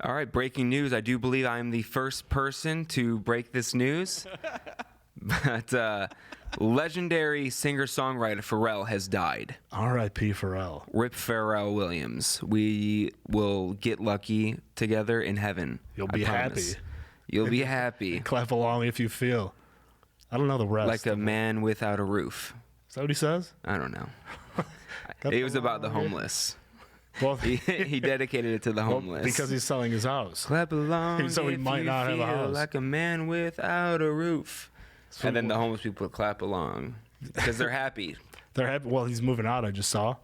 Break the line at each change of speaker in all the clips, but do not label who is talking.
All right, breaking news. I do believe I'm the first person to break this news. But legendary singer-songwriter Pharrell has died.
R.I.P. Pharrell.
Rip Pharrell Williams. We will get lucky together in heaven.
You'll be happy.
You'll be happy.
Clap along if you feel. I don't know the rest.
Like a man without a roof.
Is that what he says?
I don't know. It was about the homeless.
Well,
He dedicated it to the homeless.
because he's selling his house.
Clap along
So he
if
might
you
not have a
feel
house.
like a man without a roof.
So
And then the homeless people clap along because they're happy.
They're happy. Well, he's moving out. I just saw,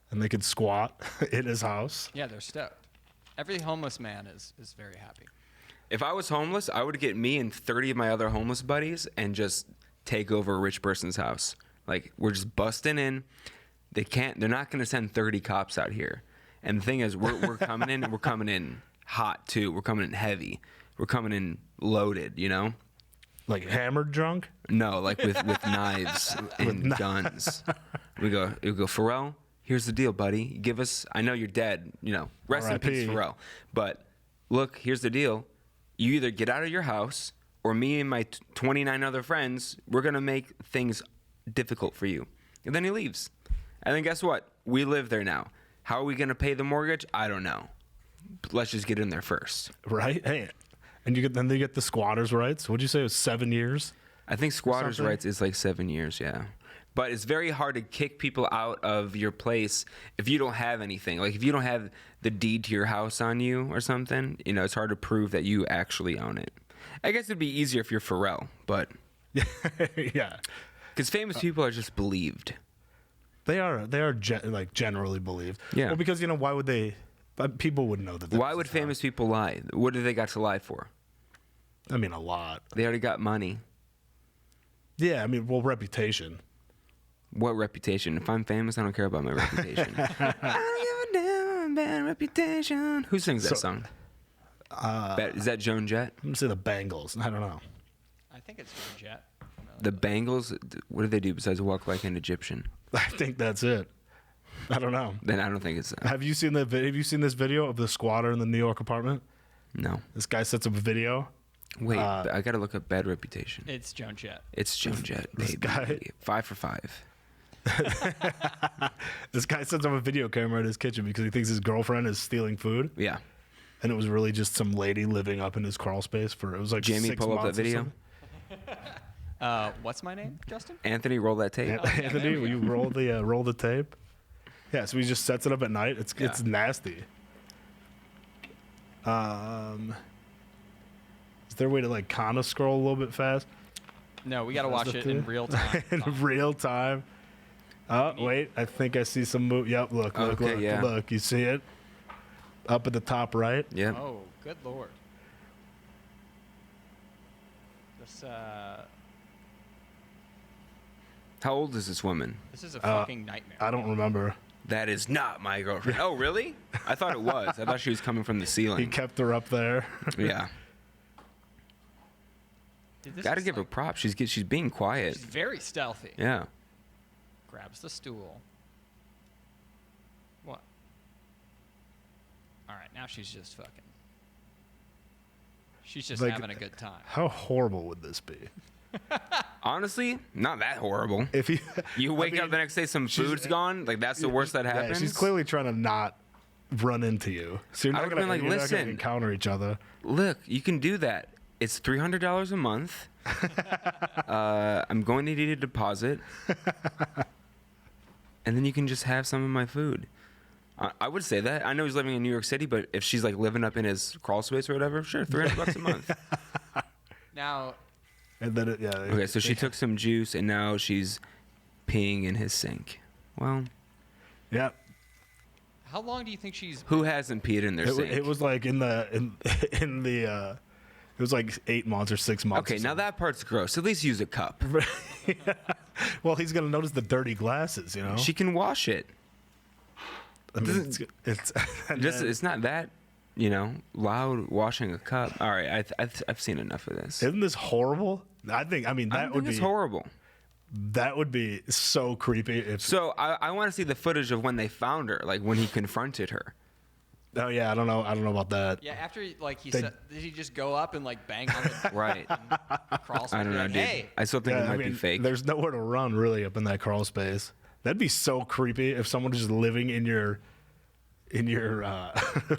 and they could squat in his house.
Yeah, they're stoked. Every homeless man is very happy.
If I was homeless, I would get me and 30 of my other homeless buddies and just take over a rich person's house. Like, we're just busting in. They're not going to send 30 cops out here. And the thing is, we're coming in, and we're coming in hot too. We're coming in heavy. We're coming in loaded, you know?
Like hammered drunk?
No, like with knives and guns. We go, Pharrell, here's the deal, buddy. You give us, I know you're dead, you know, rest in peace,
R.I.P.
Pharrell. But look, here's the deal. You either get out of your house, or me and my 29 other friends, we're going to make things difficult for you. And then he leaves. And then guess what? We live there now. How are we going to pay the mortgage? I don't know. But let's just get in there first.
Right? Hey, and then they get the squatters' rights. What'd you say? It was 7 years?
I think squatters'
something?
rights is like 7 years, yeah. But it's very hard to kick people out of your place if you don't have anything. Like if you don't have the deed to your house on you or something, you know, it's hard to prove that you actually own it. I guess it'd be easier if you're Pharrell, but
Yeah.
because famous people are just believed.
They are like generally believed.
Yeah.
Well, because, you know, why would they? People would know that.
Why would famous people lie? What do they got to lie for?
I mean, a lot.
They already got money.
Yeah, I mean, well, reputation.
What reputation? If I'm famous, I don't care about my reputation. I don't give a damn about bad reputation. Who sings that song? Is that Joan Jett?
I'm gonna say the Bangles. I don't know.
I think it's Joan Jett.
The Bangles, what do they do besides walk like an Egyptian?
I think that's it. I don't know.
Then I don't think it's
Have you seen Have you seen this video of the squatter in the New York apartment?
no.
This guy sets up a video.
Wait, I gotta look up bad reputation.
It's Joan Jett.
It's Joan Jett,
This
baby.
guy-
5 for 5.
This guy sets up a video camera in his kitchen because he thinks his girlfriend is stealing food,
Yeah.
and it was really just some lady living up in his crawl space for it was like
Jamie,
6
pull up that
months or
video.
something.
What's my name, Justin?
Anthony, roll that tape.
Anthony, will you roll the tape? Yeah, so he just sets it up at night. It's nasty. Is there a way to like kind of scroll a little bit fast?
No, we got to
That's
watch
the
it in
thing.
real time.
In real time. Oh, wait, I think I see some move. Yep, look,
Okay, yeah.
look. You see it? Up at the top right.
Yep.
Oh, good lord. This
How old is this woman?
this is a fucking nightmare.
I don't remember.
That is not my girlfriend. Oh, really? I thought it was. I thought she was coming from the
He
ceiling.
kept her up there.
Yeah.
Dude, this
Gotta
is
give her
like-
props. She's being quiet.
She's very stealthy.
Yeah.
Grabs the stool. What? All right, now she's just fucking. She's just
Like-
having a good time.
How horrible would this be?
Honestly, not that horrible.
If he,
You wake
I mean,
up the next day, some
she's-
food's gone. Like that's the worst that
yeah,
happens.
she's clearly trying to not run into you. So you're
I
not
would've
gonna,
been like,
you're not gonna
"Listen."
encounter each other.
Look, you can do that. It's $300 a month. I'm going to need a deposit, and then you can just have some of my food. I would say that. I know he's living in New York City, but if she's like living up in his crawl space or whatever, sure, $300 a month.
Now,
And then
Okay, so she took some juice, and now she's peeing in his sink. Well,
yeah.
how long do you think she's?
who hasn't peed in their
It,
sink?
it was like in the it was like 8 months or 6 months.
Okay,
or
now
something.
that part's gross. At least use a cup.
Well, he's gonna notice the dirty glasses, you know.
She can wash it.
I mean, it's and
Just
then-
it's not that, loud washing a cup. All right, I've seen enough of this.
Isn't this horrible? I mean
I
that
don't
would
think
be
it's horrible.
That would be so creepy if
So I want to see the footage of when they found her, like when he confronted her.
Oh yeah, I don't know about that.
Yeah, after he
They-
said, did he just go up and like bang on the
Right.
crawl space?
I don't know,
like,
dude.
Hey,
I still think
Yeah,
it might be fake.
There's nowhere to run really up in that crawl space. That'd be so creepy if someone just living in your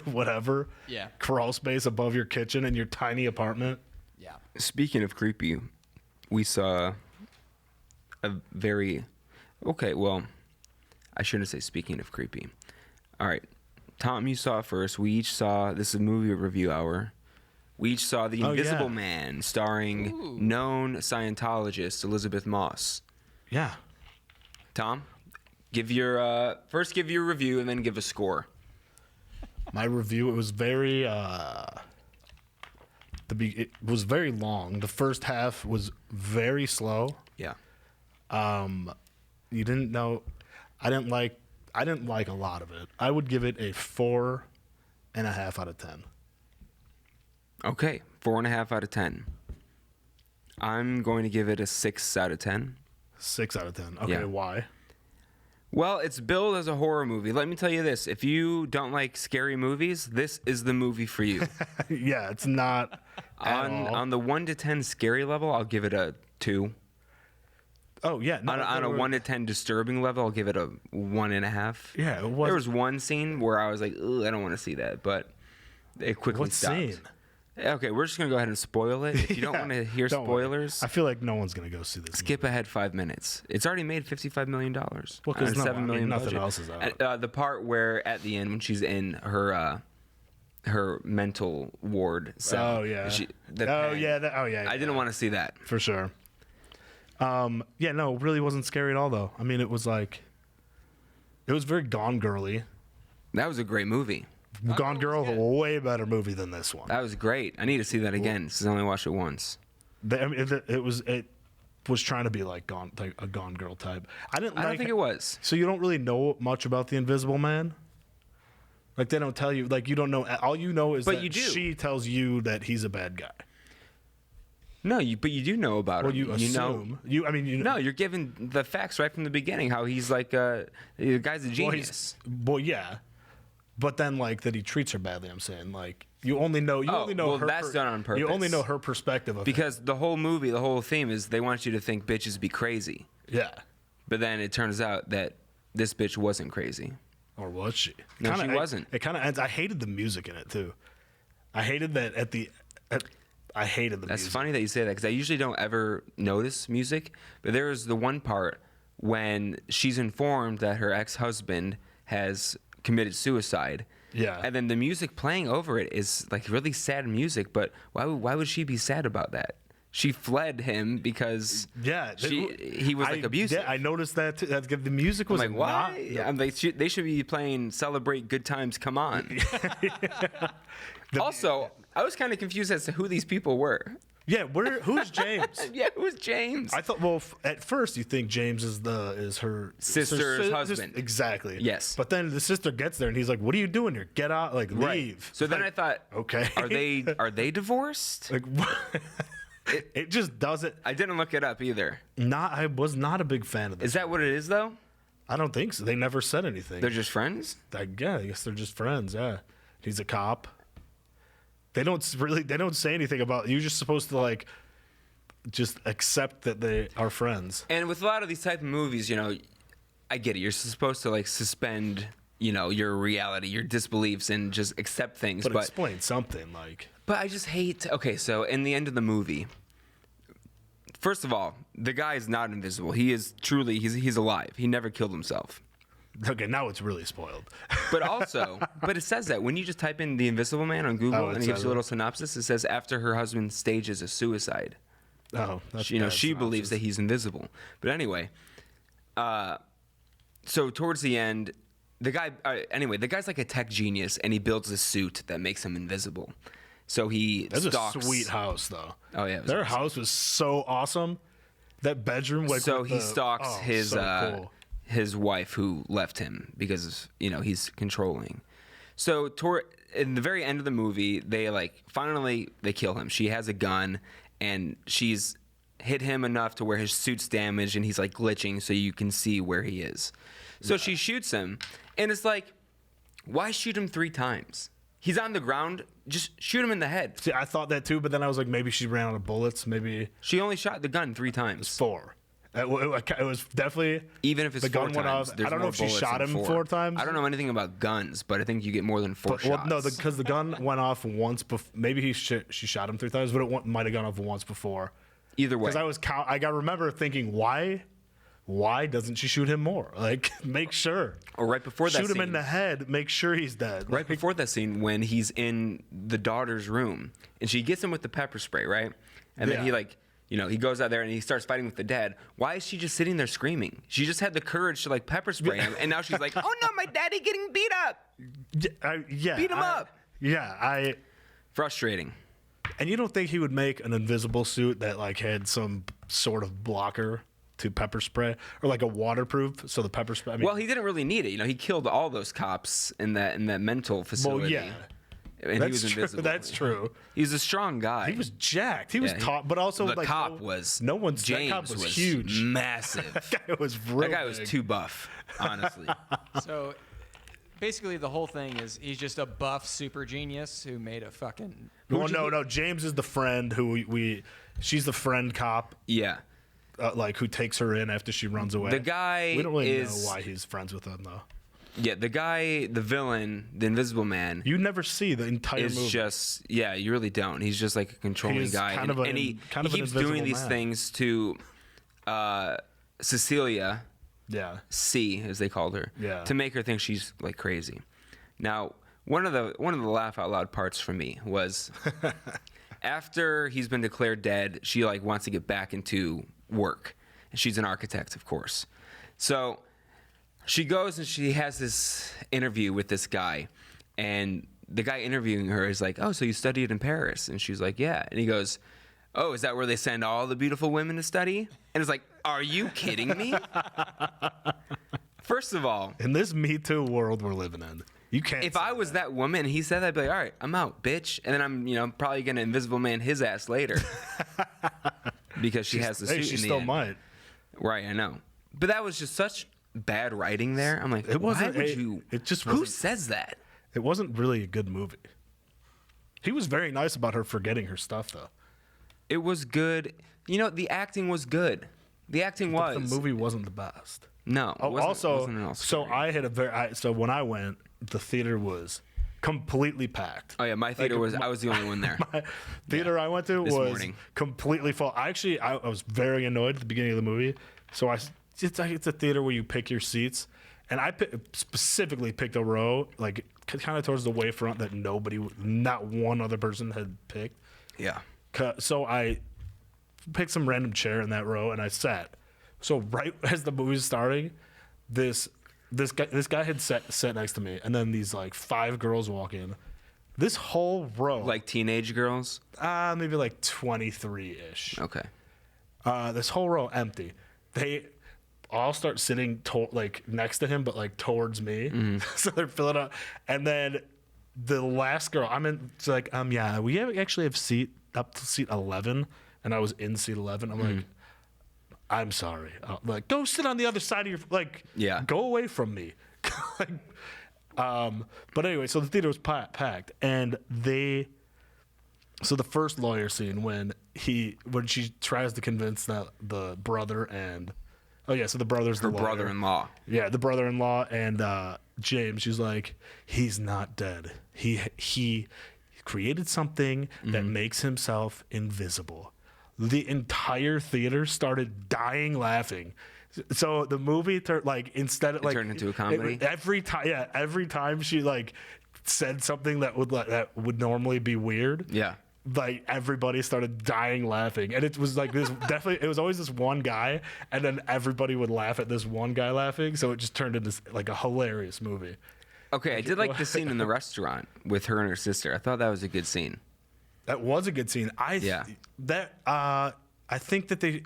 whatever
Yeah.
crawl space above your kitchen in your tiny apartment.
yeah.
Speaking of creepy, we saw a very okay. Well, I shouldn't say speaking of creepy. All right, Tom, you saw it first. We each saw this is a movie review hour. We each saw The
Oh,
Invisible
yeah.
Man, starring
Ooh.
known Scientologist Elizabeth Moss.
Yeah.
Tom, give your first give your review and then give a score.
My review, it was very it was very long. The first half was very slow.
Yeah.
You didn't know I didn't like a lot of it. I would give it a 4.5 out of 10.
Okay, 4.5 out of 10. I'm going to give it a 6 out of 10.
6 out of 10. Okay,
Yeah.
why?
Well, it's billed as a horror movie. Let me tell you this. If you don't like scary movies, this is the movie for you.
Yeah, it's not at all.
on the 1 to 10 scary level, I'll give it a 2.
Oh yeah, no,
On a 1 to 10 disturbing level, I'll give it a 1.5.
Yeah, it was.
There was one scene where I was like, "Ugh, I don't want to see that," but it quickly
What
stopped.
scene?
Okay, we're just gonna go ahead and spoil it. If you don't
Yeah,
want to hear
don't worry.
spoilers,
I feel like no one's gonna go see this.
skip ahead 5 minutes. It's already made $55 million.
Well, 'cause no, I mean,
$7 million
nothing
budget.
else is out.
And, the part where at the end when she's in her mental ward cell.
Oh yeah.
The
oh
pen.
yeah. Oh yeah.
I didn't want to see that.
for sure. Yeah, no, it really wasn't scary at all though. I mean, it was very Gone Girly.
That was a great movie.
Gone
Girl
Girl,
was
a way better movie than this one.
That was great. I need to see that again since I only watched it once.
I mean, it was trying to be like a Gone Girl type. I didn't.
I don't
like
think it was.
So you don't really know much about the Invisible Man. Like they don't tell you. Like you don't know. All you know is
But
that
you do.
she tells you that he's a bad guy.
No, but you do know about
Well,
him.
you assume. You. I mean, you know.
No, you're given the facts right from the beginning. How he's like the guy's a
Well,
genius.
well, yeah. But then, like that, he treats her badly. I'm saying, like you only know.
Oh,
only know
well,
her.
that's done on
You only
purpose.
know her perspective of it.
Because the whole movie, the whole theme is they want you to think bitches be crazy.
Yeah.
But then it turns out that this bitch wasn't crazy.
Or was she?
No, she wasn't.
It kind of ends. I hated the music in it too. I hated that I hated the
That's
music.
funny that you say that because I usually don't ever notice music. But there was the one part when she's informed that her ex-husband has committed suicide.
Yeah.
And then the music playing over it is like really sad music. But why would she be sad about that? She fled him because
Yeah,
he was like abusive.
Yeah, I noticed that too. The music was
I'm like, why?
not.
I'm like, they should be playing "Celebrate Good Times." Come on. Also, I was kind of confused as to who these people were.
Yeah, who's James?
Yeah, who's James?
I thought. Well, at first you think James is her
Sister's husband.
Exactly.
Yes.
But then the sister gets there and he's like, "What are you doing here? Get out! Like
Right.
leave."
So then I
Like,
thought,
okay.
are they divorced?
like it just doesn't.
I didn't look it up either.
I was not a big fan of this.
Is that what it is though?
I don't think so. They never said anything.
They're just friends.
I guess they're just friends. Yeah. He's a cop. They don't say anything about. You're just supposed to like just accept that they are friends.
And with a lot of these type of movies, I get it. You're supposed to like suspend, your reality, your disbeliefs, and just accept things.
But
But
explain something like.
But I just hate. Okay, so in the end of the movie, first of all, the guy is not invisible. He is truly he's alive. He never killed himself.
Okay, now it's really spoiled.
But also, but it says that when you just type in the Invisible Man on Google
Oh, it
and it gives
says
you a little
it.
synopsis, it says after her husband stages a suicide.
Oh, that's
She
bad
believes that
synopsis.
he's invisible. But anyway, so towards the end, the guy's like a tech genius, and he builds a suit that makes him invisible. So he
That's
stalks.
a sweet house, though.
Oh yeah, it was
Their
awesome.
house was so awesome. That bedroom, like
So
with
he
the-
stalks
oh,
his
so cool.
his wife who left him because he's controlling. So in the very end of the movie, they finally kill him. She has a gun and she's hit him enough to where his suit's damaged and he's like glitching so you can see where he is. So she shoots him and it's like, Why shoot him 3 times? He's on the ground. Just shoot him in the head.
See, I thought that too, but then I was like, maybe she ran out of bullets. Maybe
She only shot the gun 3 times.
4. It was definitely.
Even if it's
the
4
gun went
times,
off.
there's
I don't know
more
if she
bullets
shot
than
him
4.
4 times.
I don't know anything about guns, but I think you get more than 4 shots.
Well, no, because the gun went off once. Maybe she shot him 3 times, but it might have gone off once before.
Either way.
Because I got remember thinking, why doesn't she shoot him more? Like, make sure.
Or right before that
Shoot him
scene.
in the head. Make sure he's dead.
Right before that scene, when he's in the daughter's room and she gets him with the pepper spray, right? And then
Yeah.
he goes out there and he starts fighting with the dad. Why is she just sitting there screaming? She just had the courage to pepper spray him, and now she's like, "Oh no, my daddy getting beat up."
Yeah,
Beat him up.
Yeah,
Frustrating.
and you don't think he would make an invisible suit that had some sort of blocker to pepper spray, or like a waterproof, so the pepper spray. I mean,
Well, he didn't really need it. He killed all those cops in that mental facility.
yeah.
And
That's
he was
true.
invisible.
That's true.
He was a strong guy.
He was jacked. He was
Yeah,
taught, but also
the cop was.
no one's.
James
that cop was huge.
massive.
That guy was real
That guy was
big.
too buff, honestly.
So basically, the whole thing is he's just a buff super genius who made a fucking.
Well, no. James is the friend who she's the friend cop,
Yeah.
who takes her in after she runs away.
The guy
we don't really
is-
know why he's friends with them though.
Yeah, the guy, the villain, the Invisible Man,
You never see the entire
is
movie.
just, yeah, you really don't. He's just like a controlling
He's
guy.
kind of
and he
an
keeps doing
invisible
these
man.
things to Cecilia,
Yeah.
C, as they called her,
Yeah.
to make her think she's like crazy. Now, one of the laugh out loud parts for me was after he's been declared dead, she wants to get back into work. And she's an architect, of course. So she goes and she has this interview with this guy, and the guy interviewing her is like, "Oh, so you studied in Paris?" And she's like, "Yeah." And he goes, "Oh, is that where they send all the beautiful women to study?" And it's like, "Are you kidding me?" First of all,
In this Me Too world we're living in, you can't.
if
say
I was that woman and he said that, I'd be like, "All right, I'm out, bitch." And then I'm probably gonna Invisible Man his ass later because she has the suit.
Hey, she
in the
still
end.
might.
Right, I know. But that was just such bad writing there. I'm like,
It wasn't-
why would
it-
you?
it just
Who
wasn't-
says that?
It wasn't really a good movie. He was very nice about her forgetting her stuff, though.
It was good. The acting was good. The acting
But
was.
the movie wasn't the best.
No. It wasn't,
Also,
wasn't an Oscar.
so I had so when I went, the theater was completely packed.
Oh yeah, my theater was. I was the only one there.
Theater I went to
This
was
morning.
completely full. Actually, I was very annoyed at the beginning of the movie. So it's a theater where you pick your seats, and I specifically picked a row kind of towards the way front that not one other person had picked.
Yeah.
So I picked some random chair in that row and I sat. So right as the movie was starting, this guy had sat next to me, and then these 5 girls walk in. This whole row,
Like teenage girls.
maybe 23-ish.
Okay.
This whole row empty. They all start sitting next to him, but towards me. So they're filling up, and then the last girl, I'm in. It's like, yeah, we actually have seat up to seat 11, and I was in seat 11. I'm like, I'm sorry. Go sit on the other side of your
Yeah.
Go away from me. But anyway, so the theater was packed, and so the first lawyer scene when she tries to convince the brother and so the brother's
Her
the lawyer.
brother-in-law.
Yeah, the brother-in-law and James. She's like, he's not dead. He created something that makes himself invisible. The entire theater started dying laughing. So the movie turned instead of
turned into a comedy?
every time she said something that would normally be weird.
Yeah.
Everybody started dying laughing, and it was this definitely. It was always this one guy, and then everybody would laugh at this one guy laughing. So it just turned into a hilarious movie.
Okay, I did like the scene in the restaurant with her and her sister. I thought that was a good scene.
That was a good scene. I think that they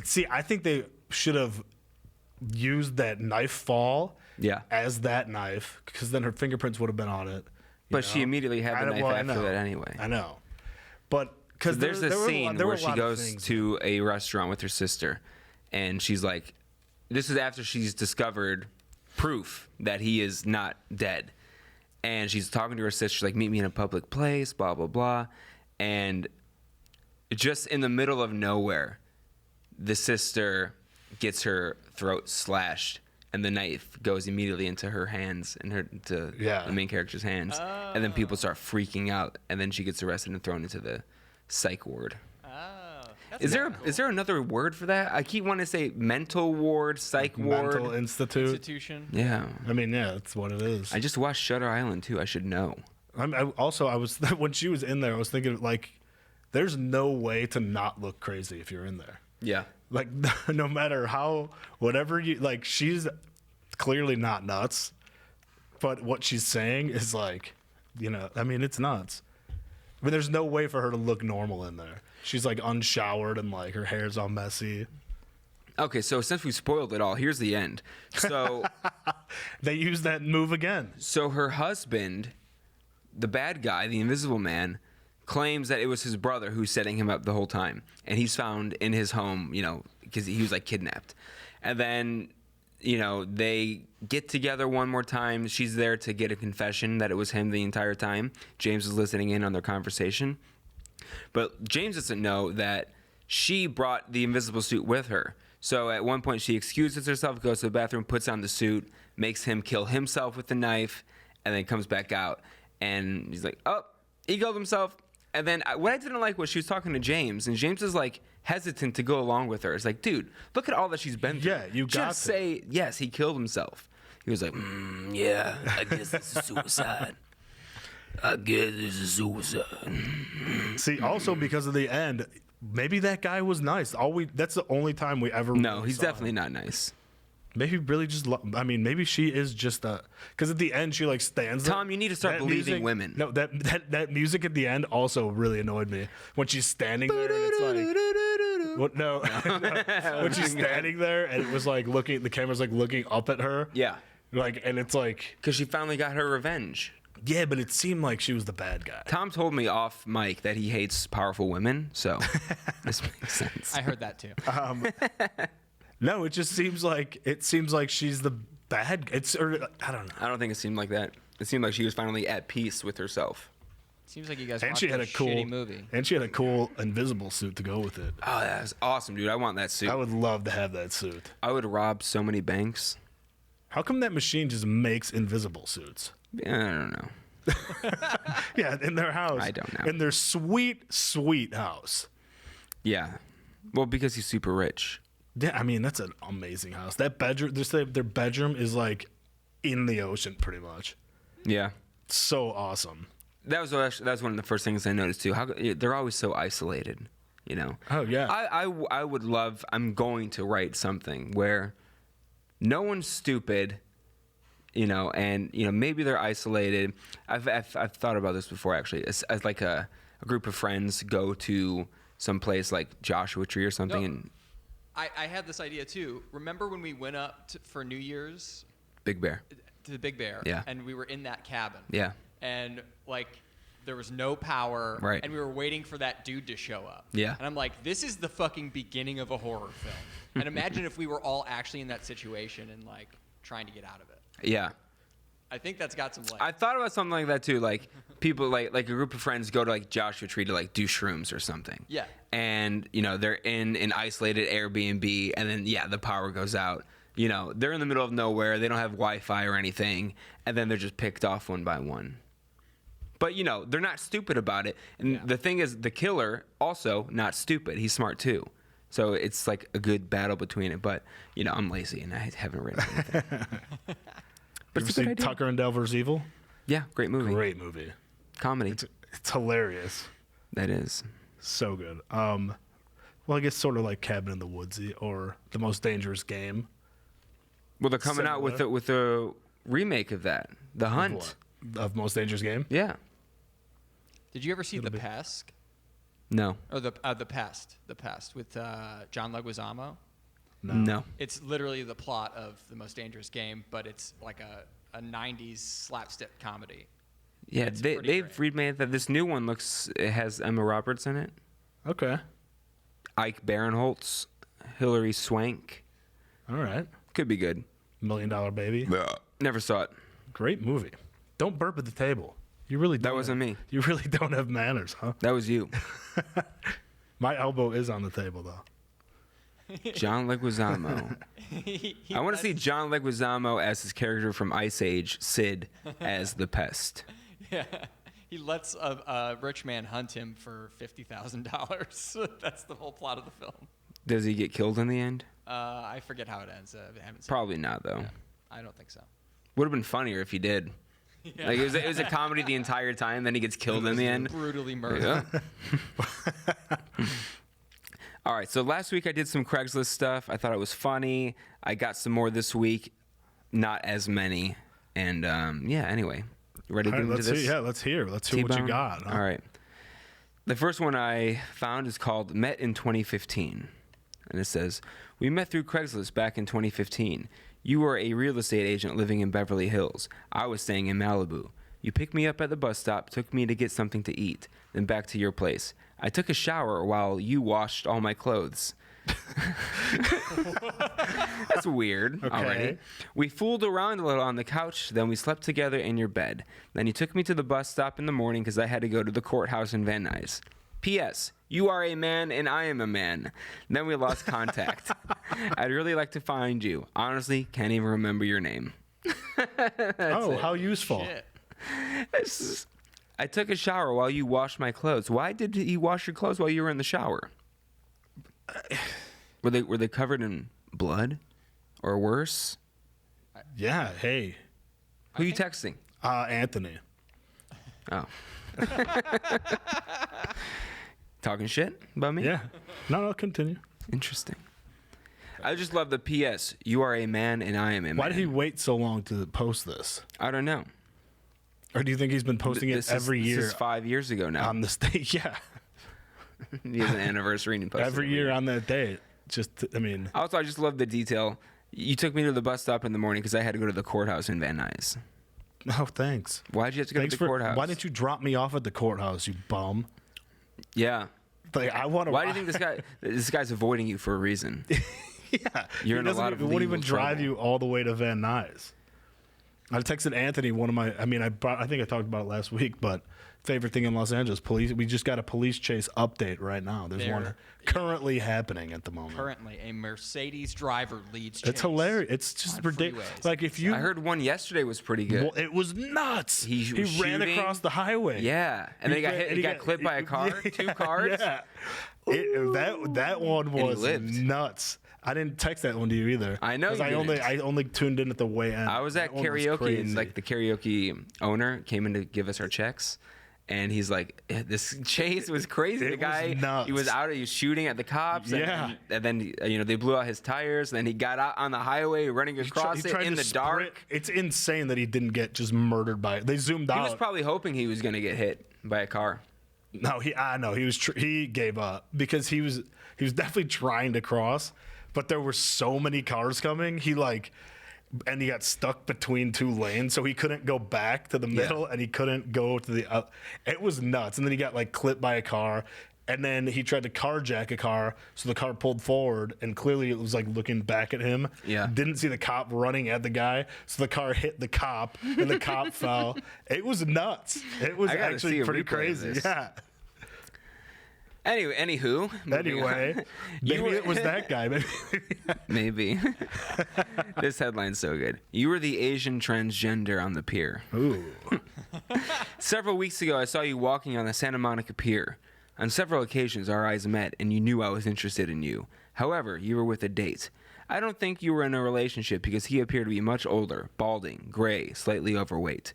see. I think they should have used that knife fall.
Yeah.
As that knife, because then her fingerprints would have been on it.
But she immediately had the knife
I
after
know.
that anyway.
I know, but because
There's a scene where she goes to a restaurant with her sister, and she's like, this is after she's discovered proof that he is not dead. and she's talking to her sister. She's like, meet me in a public place, blah, blah, blah. And just in the middle of nowhere, the sister gets her throat slashed, and the knife goes immediately into her hands and the main character's hands. And then people start freaking out, and then she gets arrested and thrown into the psych ward. Is there another word for that? I keep wanting to say mental ward, psych ward.
Mental
Institution.
Yeah.
I mean, yeah, that's what it is.
I just watched Shutter Island too. I should know.
I was when she was in there, I was thinking like, there's no way to not look crazy if you're in there.
Yeah.
Like no matter how, whatever you like, she's clearly not nuts, but what she's saying is like, I mean, it's nuts. I mean, there's no way for her to look normal in there. She's like unshowered and like her hair's all messy.
Okay, so since we spoiled it all, here's the end. So
they use that move again.
So her husband, the bad guy, the Invisible Man, claims that it was his brother who's setting him up the whole time, and he's found in his home, because he was like kidnapped. And then, they get together one more time. She's there to get a confession that it was him the entire time. James is listening in on their conversation. But James doesn't know that she brought the invisible suit with her. So at one point she excuses herself, goes to the bathroom, puts on the suit, makes him kill himself with the knife, and then comes back out. And he's like, oh, he killed himself. And then what I didn't like was she was talking to James, and James is like hesitant to go along with her. It's like, dude, look at all that she's been through.
Yeah, you got
Just
to.
say, yes, he killed himself. He was like, yeah, I guess this is suicide. I guess this is suicide.
See, also because of the end, maybe that guy was nice. That's the only time we ever.
No,
really
he's
saw
definitely
him.
not nice.
Maybe really just. Maybe she is just a. Because at the end she like stands.
Tom,
there.
you need to start
That
believing
music-
women.
No, that music at the end also really annoyed me when she's standing there and it's like. What? No. When she's standing there and it was like looking. The camera's like looking up at her.
Yeah,
Like, and it's like.
because she finally got her revenge.
Yeah, but it seemed like she was the bad guy.
Tom told me off mic that he hates powerful women, so this makes sense.
I heard that too.
No, it just seems like she's the bad. I don't know.
I don't think it seemed like that. It seemed like she was finally at peace with herself.
Seems like you guys
And
watched
she had
a
a cool
shitty movie.
And she had a cool invisible suit to go with it.
Oh, that was awesome, dude. I want that suit.
I would love to have that suit.
I would rob so many banks.
How come that machine just makes invisible suits?
I don't know.
Yeah, in their house.
I don't know.
In their sweet, sweet house.
Yeah. Well, because he's super rich.
Yeah, I mean, that's an amazing house. That bedroom, their bedroom is like in the ocean pretty much.
Yeah.
So awesome.
That was one of the first things I noticed too. How they're always so isolated,
Oh, yeah.
I would love. I'm going to write something where no one's stupid, and maybe they're isolated. I've thought about this before actually. As like a group of friends go to some place like Joshua Tree or something,
No.
and
I had this idea too. Remember when we went up for New Year's
Big Bear.
to the Big Bear?
Yeah.
And we were in that cabin.
Yeah.
And like there was no power.
Right.
And we were waiting for that dude to show up.
Yeah.
And I'm like, this is the fucking beginning of a horror film. And imagine if we were all actually in that situation and like trying to get out of it.
Yeah.
I think that's got some legs.
I thought about something like that too. Like people like a group of friends go to like Joshua Tree to like do shrooms or something.
Yeah.
And they're in an isolated Airbnb, and then the power goes out. They're in the middle of nowhere. They don't have Wi-Fi or anything, and then they're just picked off one by one. But they're not stupid about it. And
Yeah.
the thing is, the killer also not stupid. He's smart too. So it's like a good battle between it. But I'm lazy and I haven't written anything.
You ever see Tucker and Delver's Evil?
Yeah, great movie.
Great movie.
Comedy.
It's hilarious.
That is.
So good. Well, I guess sort of like Cabin in the Woodsy or The Most Dangerous Game.
Well, they're coming out
Similar.
with a remake of that, The Hunt.
Of Most Dangerous Game?
Yeah.
Did you ever see The
bit.
Pest?
No.
Or the Pest with John Leguizamo?
No.
It's literally the plot of The Most Dangerous Game, but it's like a 90s slapstick comedy.
Yeah,
It's
they've
pretty great.
remade that. This new one it has Emma Roberts in it,
Okay.
Ike Barinholtz, Hilary Swank.
All right.
Could be good.
$1 Million Baby.
Never saw it.
Great movie. Don't burp at the table. You really don't.
That wasn't me.
You really don't have manners, huh?
That was you.
My elbow is on the table, though.
John Leguizamo. I want to see John Leguizamo as his character from Ice Age, Sid, as the pest.
Yeah. He lets a rich man hunt him for $50,000. That's the whole plot of the film.
Does he get killed in the end?
I forget how it ends. I haven't seen
Probably not, though.
it. Yeah, I don't think so.
Would have been funnier if he did.
Yeah.
Like it was a comedy the entire time, then he gets killed in the end.
Brutally murdered.
Yeah. All right, so last week I did some Craigslist stuff. I thought it was funny. I got some more this week, not as many. And yeah, anyway, you ready to
All
get
right,
into this?
let's hear what you
T-Bone?
got. Huh?
All right. The first one I found is called Met in 2015. And it says, we met through Craigslist back in 2015. You were a real estate agent living in Beverly Hills. I was staying in Malibu. You picked me up at the bus stop, took me to get something to eat, then back to your place. I took a shower while you washed all my clothes. That's weird already. We fooled around a little on the couch, then we slept together in your bed. Then you took me to the bus stop in the morning because I had to go to the courthouse in Van Nuys. P.S. You are a man and I am a man. Then we lost contact. I'd really like to find you. Honestly, can't even remember your name.
How useful.
Shit.
I took a shower while you washed my clothes. Why did he wash your clothes while you were in the shower? Were they covered in blood or worse?
Yeah, hey.
Who are you texting?
Anthony.
Oh. Talking shit about me?
Yeah. No, continue.
Interesting. I just love the P.S. You are a man and I am a man.
Why did he wait so long to post this?
I don't know.
Or do you think he's been posting it every year?
This is 5 years ago now.
On this day? Yeah.
He has an anniversary and he posted
Every year on that date. I mean.
Also, I just love the detail. You took me to the bus stop in the morning because I had to go to the courthouse in Van Nuys.
Oh, thanks.
Why'd you have to go to the courthouse?
Why didn't you drop me off at the courthouse, you bum?
Yeah.
Like, I want to.
Why do you think this guy's avoiding you for a reason?
Yeah.
You're in a lot of
won't even
legal
drive
trouble.
you all the way to Van Nuys. I texted Anthony I think I talked about it last week, but favorite thing in Los Angeles, police. We just got a police chase update right now. There's one currently happening at the moment.
Currently, a Mercedes driver leads chase.
It's hilarious. It's just
on
ridiculous.
freeways.
Like if you,
I heard one yesterday was pretty good.
well, it was nuts.
He
He
was
ran
shooting.
across the highway.
Yeah, and then he got
ran-
hit.
and
He got clipped by a car.
Yeah,
2 cars.
Yeah. That one
he
was
lived.
nuts. I didn't text that one to you either.
I know
'Cause
you
I only tuned in at the way end.
I was at
That one was
karaoke, and
crazy.
like the karaoke owner came in to give us our checks, and he's like, "This chase was crazy.
It
The guy,
was nuts.
he was out. He was shooting at the cops.
Yeah.
and then they blew out his tires. And then he got out on the highway, running across it in the dark.
It's insane that he didn't get just murdered by it. They zoomed
He
out.
was probably hoping he was gonna get hit by a car.
No, I know he was. He gave up because he was definitely trying to cross, but there were so many cars coming. And he got stuck between 2 lanes, so he couldn't go back to the middle, and he couldn't go to the. It was nuts. And then he got clipped by a car, and then he tried to carjack a car, so the car pulled forward, and clearly it was looking back at him.
Yeah.
Didn't see the cop running at the guy, so the car hit the cop, and the cop fell. It was nuts. It was
I gotta
actually
see a
pretty
replay of
crazy.
this.
Yeah.
Anywho, moving on.
Anyway, maybe it was that guy.
Maybe. This headline's so good. You were the Asian transgender on the pier.
Ooh.
Several weeks ago, I saw you walking on the Santa Monica Pier. On several occasions, our eyes met, and you knew I was interested in you. However, you were with a date. I don't think you were in a relationship because he appeared to be much older, balding, gray, slightly overweight.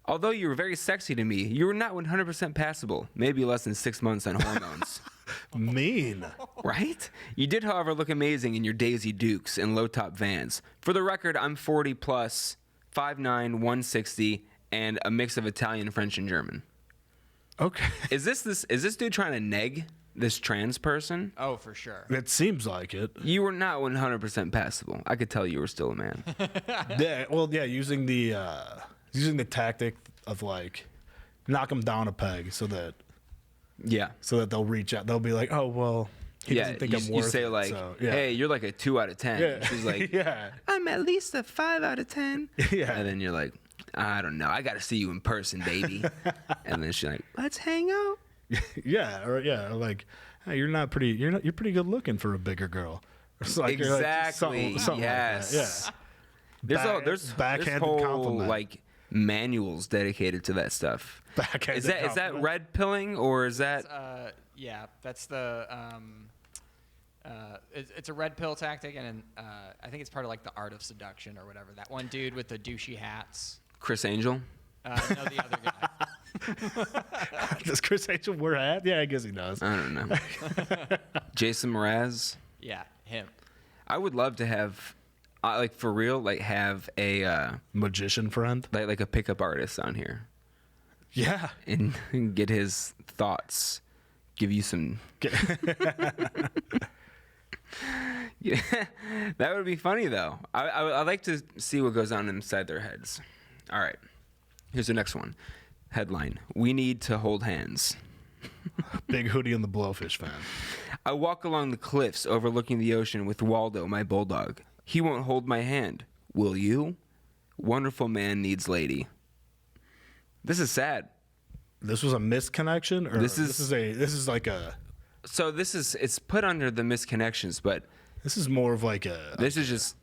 Although you were very sexy to me, you were not 100% passable, maybe less than 6 months on hormones.
Mean.
Right? You did, however, look amazing in your Daisy Dukes and low-top Vans. For the record, I'm 40 plus, 5'9", 160, and a mix of Italian, French, and German.
Okay.
Is this dude trying to neg this trans person?
Oh, for sure.
It seems like it.
You were not 100% passable. I could tell you were still a man.
Yeah. Well, yeah. Using the tactic of knock them down a peg so that
Yeah.
they'll reach out. They'll be like, oh well, he doesn't think I'm
you
worth
say
it.
like,
So, yeah.
hey, you're like a 2 out of 10.
Yeah.
She's like,
yeah.
I'm at least a 5 out of 10.
Yeah.
And then you're like, I don't know. I got to see you in person, baby. And then she's like, let's hang out.
or like, hey, you're pretty good looking for a bigger girl. It's like, you're like,
Exactly.
something
Yes.
like that. Yeah.
There's
backhanded
whole
compliment.
like manuals dedicated to that stuff.
Backhanded
Is that
compliment.
red pilling or is that
Yeah, that's the. It's a red pill tactic, and I think it's part of like the art of seduction or whatever. That one dude with the douchey hats.
Chris Angel?
No, the other guy.
Does Chris Angel wear a hat? Yeah, I guess he does.
I don't know. Jason Mraz?
Yeah, him.
I would love to have, like for real, like have a
Magician friend.
like a pickup artist on here
Yeah.
and get his thoughts. Give you some. Yeah, that would be funny though. I like to see what goes on inside their heads. All right, here's the next one. Headline: We need to hold hands.
Big Hootie and the Blowfish fan.
I walk along the cliffs overlooking the ocean with Waldo, my bulldog. He won't hold my hand. Will you? Wonderful man needs lady. This is sad.
This was a misconnection, or
This is
like a
So it's put under the misconnections, but
this is more of like a
this is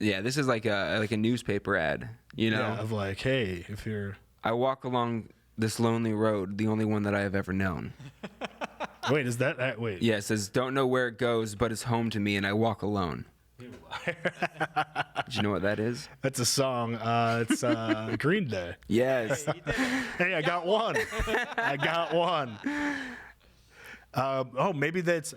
like a newspaper ad, you know.
yeah, of like, hey, if you're
I walk along this lonely road, the only one that I have ever known.
wait, is that wait?
Yeah, it says don't know where it goes, but it's home to me, and I walk alone. Do you know what that is?
That's a song. It's Green Day.
Yes.
Hey, I got one. I got one. Oh, maybe that's,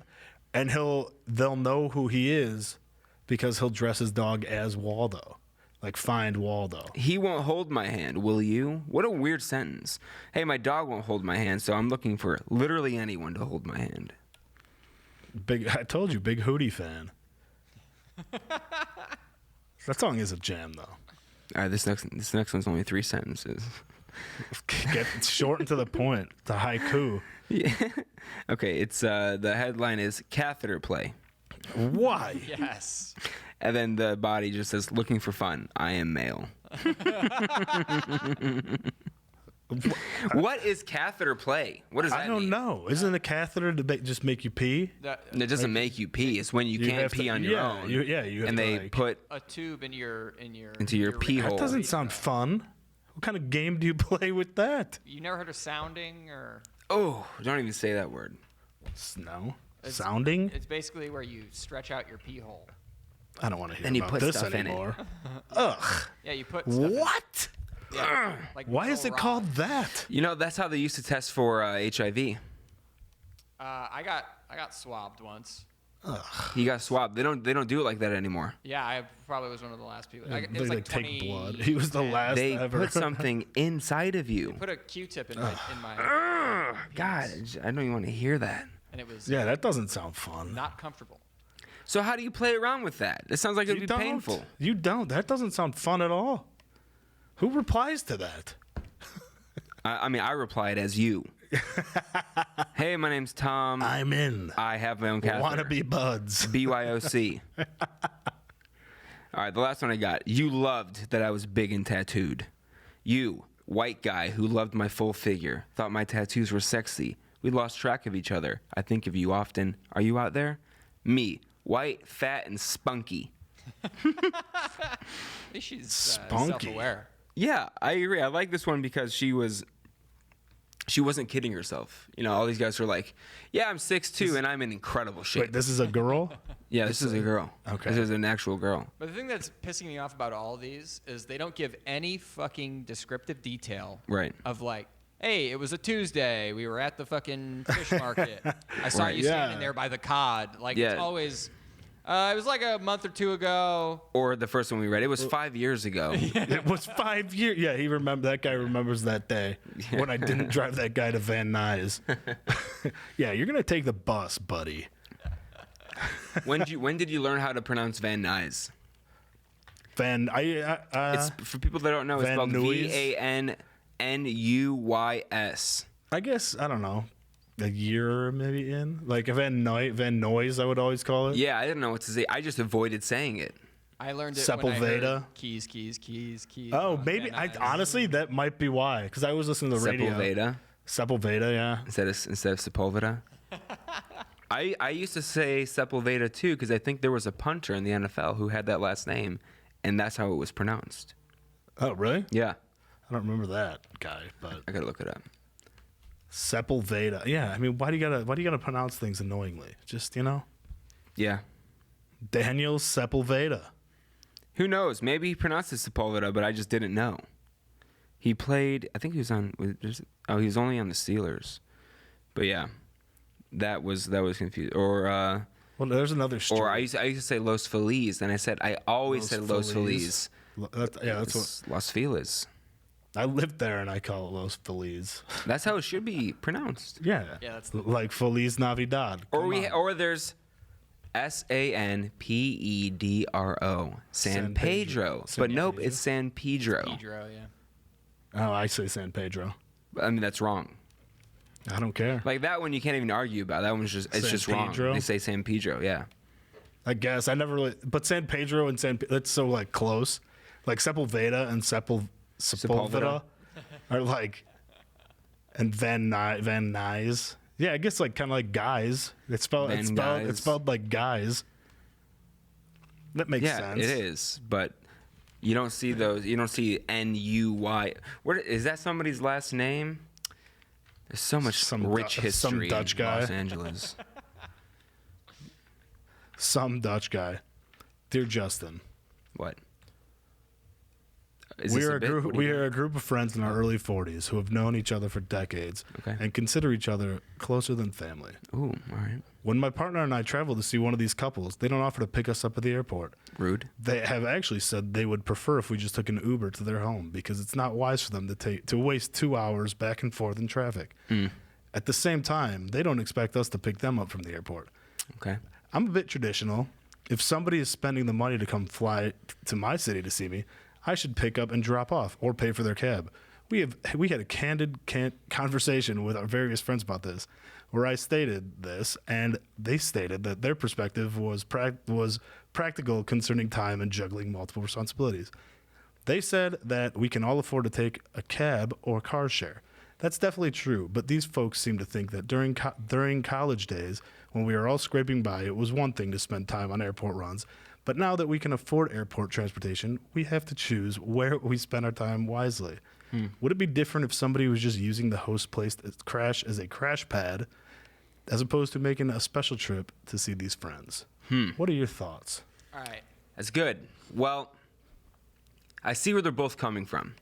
and they'll know who he is because he'll dress his dog as Waldo, like find Waldo.
He won't hold my hand, will you? What a weird sentence. Hey, my dog won't hold my hand, so I'm looking for literally anyone to hold my hand.
I told you, big Hootie fan. That song is a jam, though.
All right, this next one's only 3 sentences.
Get short and to the point. The haiku.
Yeah. Okay, it's the headline is catheter play.
Why?
Yes.
And then the body just says, looking for fun. I am male. What is catheter play? What does that
I don't
mean?
know. Isn't a catheter to just make you pee?
It doesn't make you pee. It's when you can't
have
pee
to-
on your
yeah,
own.
you have
and
to,
they
like-
put
A tube into your
Into your pee
urethra.
hole.
That doesn't sound fun. What kind of game do you play with that?
You never heard of sounding or?
oh, don't even say that word.
No.
It's-
Sounding?
It's basically where you stretch out your pee hole.
I don't want to hear
Then you
about
put
this
stuff in it.
anymore. Ugh.
Yeah, you put stuff in-
What?
yeah, like
Why is it
little
called
rods.
that?
You know, that's how they used to test for HIV.
I got swabbed once.
He got swabbed. They don't do it like that anymore.
Yeah, I probably was one of the last people. It
They
was like
take
20
blood. He was the last
They
ever.
put something inside of you.
Put a Q-tip in my
God, I don't even want to hear that.
and it was
Yeah, that doesn't sound fun.
not comfortable.
So how do you play around with that? It sounds like it'd be
don't.
painful.
You don't. That doesn't sound fun at all. Who replies to that?
I mean, I replied as you. Hey, my name's Tom.
I'm in.
I have my own catheter.
Wanna be buds.
BYOC. All right, the last one I got. You loved that I was big and tattooed. You, white guy who loved my full figure, thought my tattoos were sexy. We lost track of each other. I think of you often. Are you out there? Me, white, fat, and spunky.
At least she's
Spunky.
self-aware.
Yeah, I agree. I like this one because she wasn't kidding herself. You know, all these guys are like, yeah, I'm 6'2", and I'm in incredible shape.
Wait, this is a girl?
Yeah, this is a girl.
Okay.
This is an actual girl.
But the thing that's pissing me off about all of these is they don't give any fucking descriptive detail.
Right.
Of like, hey, it was a Tuesday. We were at the fucking fish market. I saw
Right.
you standing there by the cod. Like,
Yeah.
it's always, it was like a month or two ago.
Or the first one we read, it was 5 years ago.
It was 5 years. Yeah, that guy remembers that day when I didn't drive that guy to Van Nuys. Yeah, you're gonna take the bus, buddy.
When did you learn how to pronounce Van Nuys? It's for people that don't know. It's
Van
spelled
Nuys?
VANNUYS.
I guess I don't know, a year maybe in. Like Van Nuys, I would always call it.
Yeah, I didn't know what to say. I just avoided saying it.
I learned it when I heard
Sepulveda.
keys.
Oh,
on
maybe.
Van Nuys.
Honestly, that might be why. Because I was listening to the radio.
Sepulveda
Sepulveda, yeah.
instead of Sepulveda. I used to say Sepulveda too because I think there was a punter in the NFL who had that last name, and that's how it was pronounced.
Oh, really?
Yeah,
I don't remember that guy, but
I gotta look it up.
Sepulveda. Yeah, I mean, why do you gotta pronounce things annoyingly? Just
Yeah,
Daniel Sepulveda.
who knows? Maybe he pronounced it Sepulveda, but I just didn't know. He played. I think he was on. He was only on the Steelers, but yeah, that was confusing. Or
Well, there's another story.
or I used to say Los Feliz, and I always said Los Feliz.
That's what
It's Los Feliz.
I lived there, and I call it Los Feliz.
That's how it should be pronounced.
Yeah,
Yeah, that's
like Feliz Navidad. Come on.
Or there's Sanpedro, San
San
Pedro.
San
But nope,
Pedro.
it's San Pedro.
Pedro, yeah.
Oh, I say San Pedro.
I mean, that's wrong.
I don't care.
Like that one, you can't even argue about. That one's it's
San
just wrong.
Pedro?
They say San Pedro, yeah.
I guess I never really, but San Pedro and that's so like close. Like Sepulveda and Sepulveda
Sepulveda.
are like, and Van Nuys. Yeah, I guess like kind of like guys. It's spelled like guys. That makes
Yeah,
sense.
it is. But you don't see those. You don't see Nuy. What is that? Somebody's last name? There's so much
Some
rich history
Dutch
in
guy.
Los Angeles.
Some Dutch guy. Dear Justin,
What? Is
we
this
are a
bit?
group.
What do
We
you-
are a group of friends in our early 40s who have known each other for decades
Okay.
and consider each other closer than family.
Ooh, all right.
When my partner and I travel to see one of these couples, they don't offer to pick us up at the airport.
Rude.
They have actually said they would prefer if we just took an Uber to their home because it's not wise for them to waste 2 hours back and forth in traffic. At the same time, they don't expect us to pick them up from the airport.
Okay.
I'm a bit traditional. If somebody is spending the money to come fly to my city to see me, I should pick up and drop off or pay for their cab. We had a candid conversation with our various friends about this, where I stated this, and they stated that their perspective was practical concerning time and juggling multiple responsibilities. They said that we can all afford to take a cab or car share. That's definitely true, but these folks seem to think that during college days, when we were all scraping by, it was one thing to spend time on airport runs. But now that we can afford airport transportation, we have to choose where we spend our time wisely. Would it be different if somebody was just using the host place as a crash pad, as opposed to making a special trip to see these friends? What are your thoughts?
All right.
That's good. Well, I see where they're both coming from.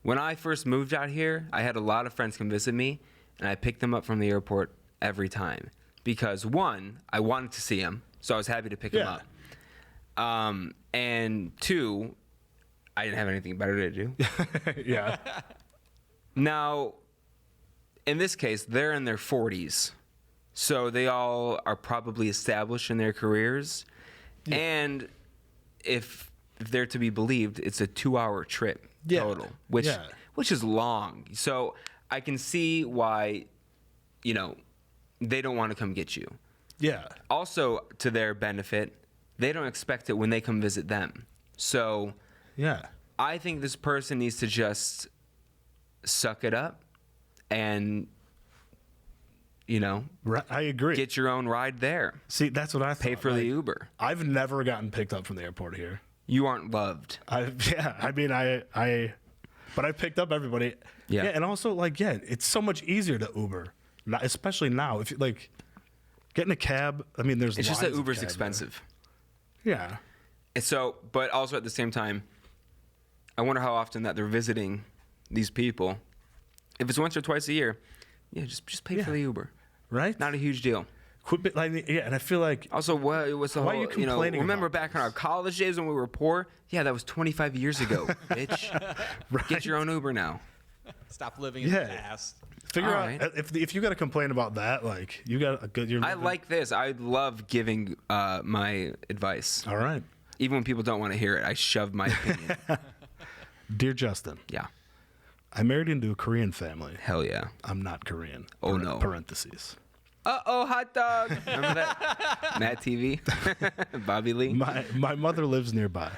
When I first moved out here, I had a lot of friends come visit me, and I picked them up from the airport every time. Because one, I wanted to see them, so I was happy to pick them
Yeah.
up. And two, I didn't have anything better to do.
Yeah.
Now, in this case, they're in their 40s. So they all are probably established in their careers.
Yeah.
And if they're to be believed, it's a 2-hour trip
Yeah.
total, which
Yeah.
which is long. So I can see why, they don't want to come get you.
Yeah.
Also, to their benefit, they don't expect it when they come visit them. So
Yeah.
I think this person needs to just suck it up and,
Right. I agree.
get your own ride there.
See, that's what I thought.
Pay for the Uber.
I've never gotten picked up from the airport here.
You aren't loved.
I picked up everybody.
Yeah.
And also it's so much easier to Uber, especially now. If you getting a cab, I mean, there's
It's just that
lines of
Uber's
cab
expensive.
there. Yeah.
And so, but also at the same time, I wonder how often that they're visiting these people. If it's once or twice a year, just pay for the Uber.
Right.
Not a huge deal.
Quit. And I feel like
Also, what's the
Why are
whole?
you complaining
Remember
about
back in our college days when we were poor? Yeah, that was 25 years ago, bitch.
right?
Get your own Uber now.
Stop living in
Yeah.
the past.
Figure
All
out
right.
if you got to complain about that, you got a good.
I like this. I love giving my advice,
All right,
even when people don't want to hear it. I shove my opinion.
dear Justin,
Yeah,
I married into a Korean family.
hell yeah.
I'm not Korean.
Oh, no.
Parentheses.
Uh-oh, hot dog. Remember that? Matt TV? Bobby Lee?
My mother lives nearby.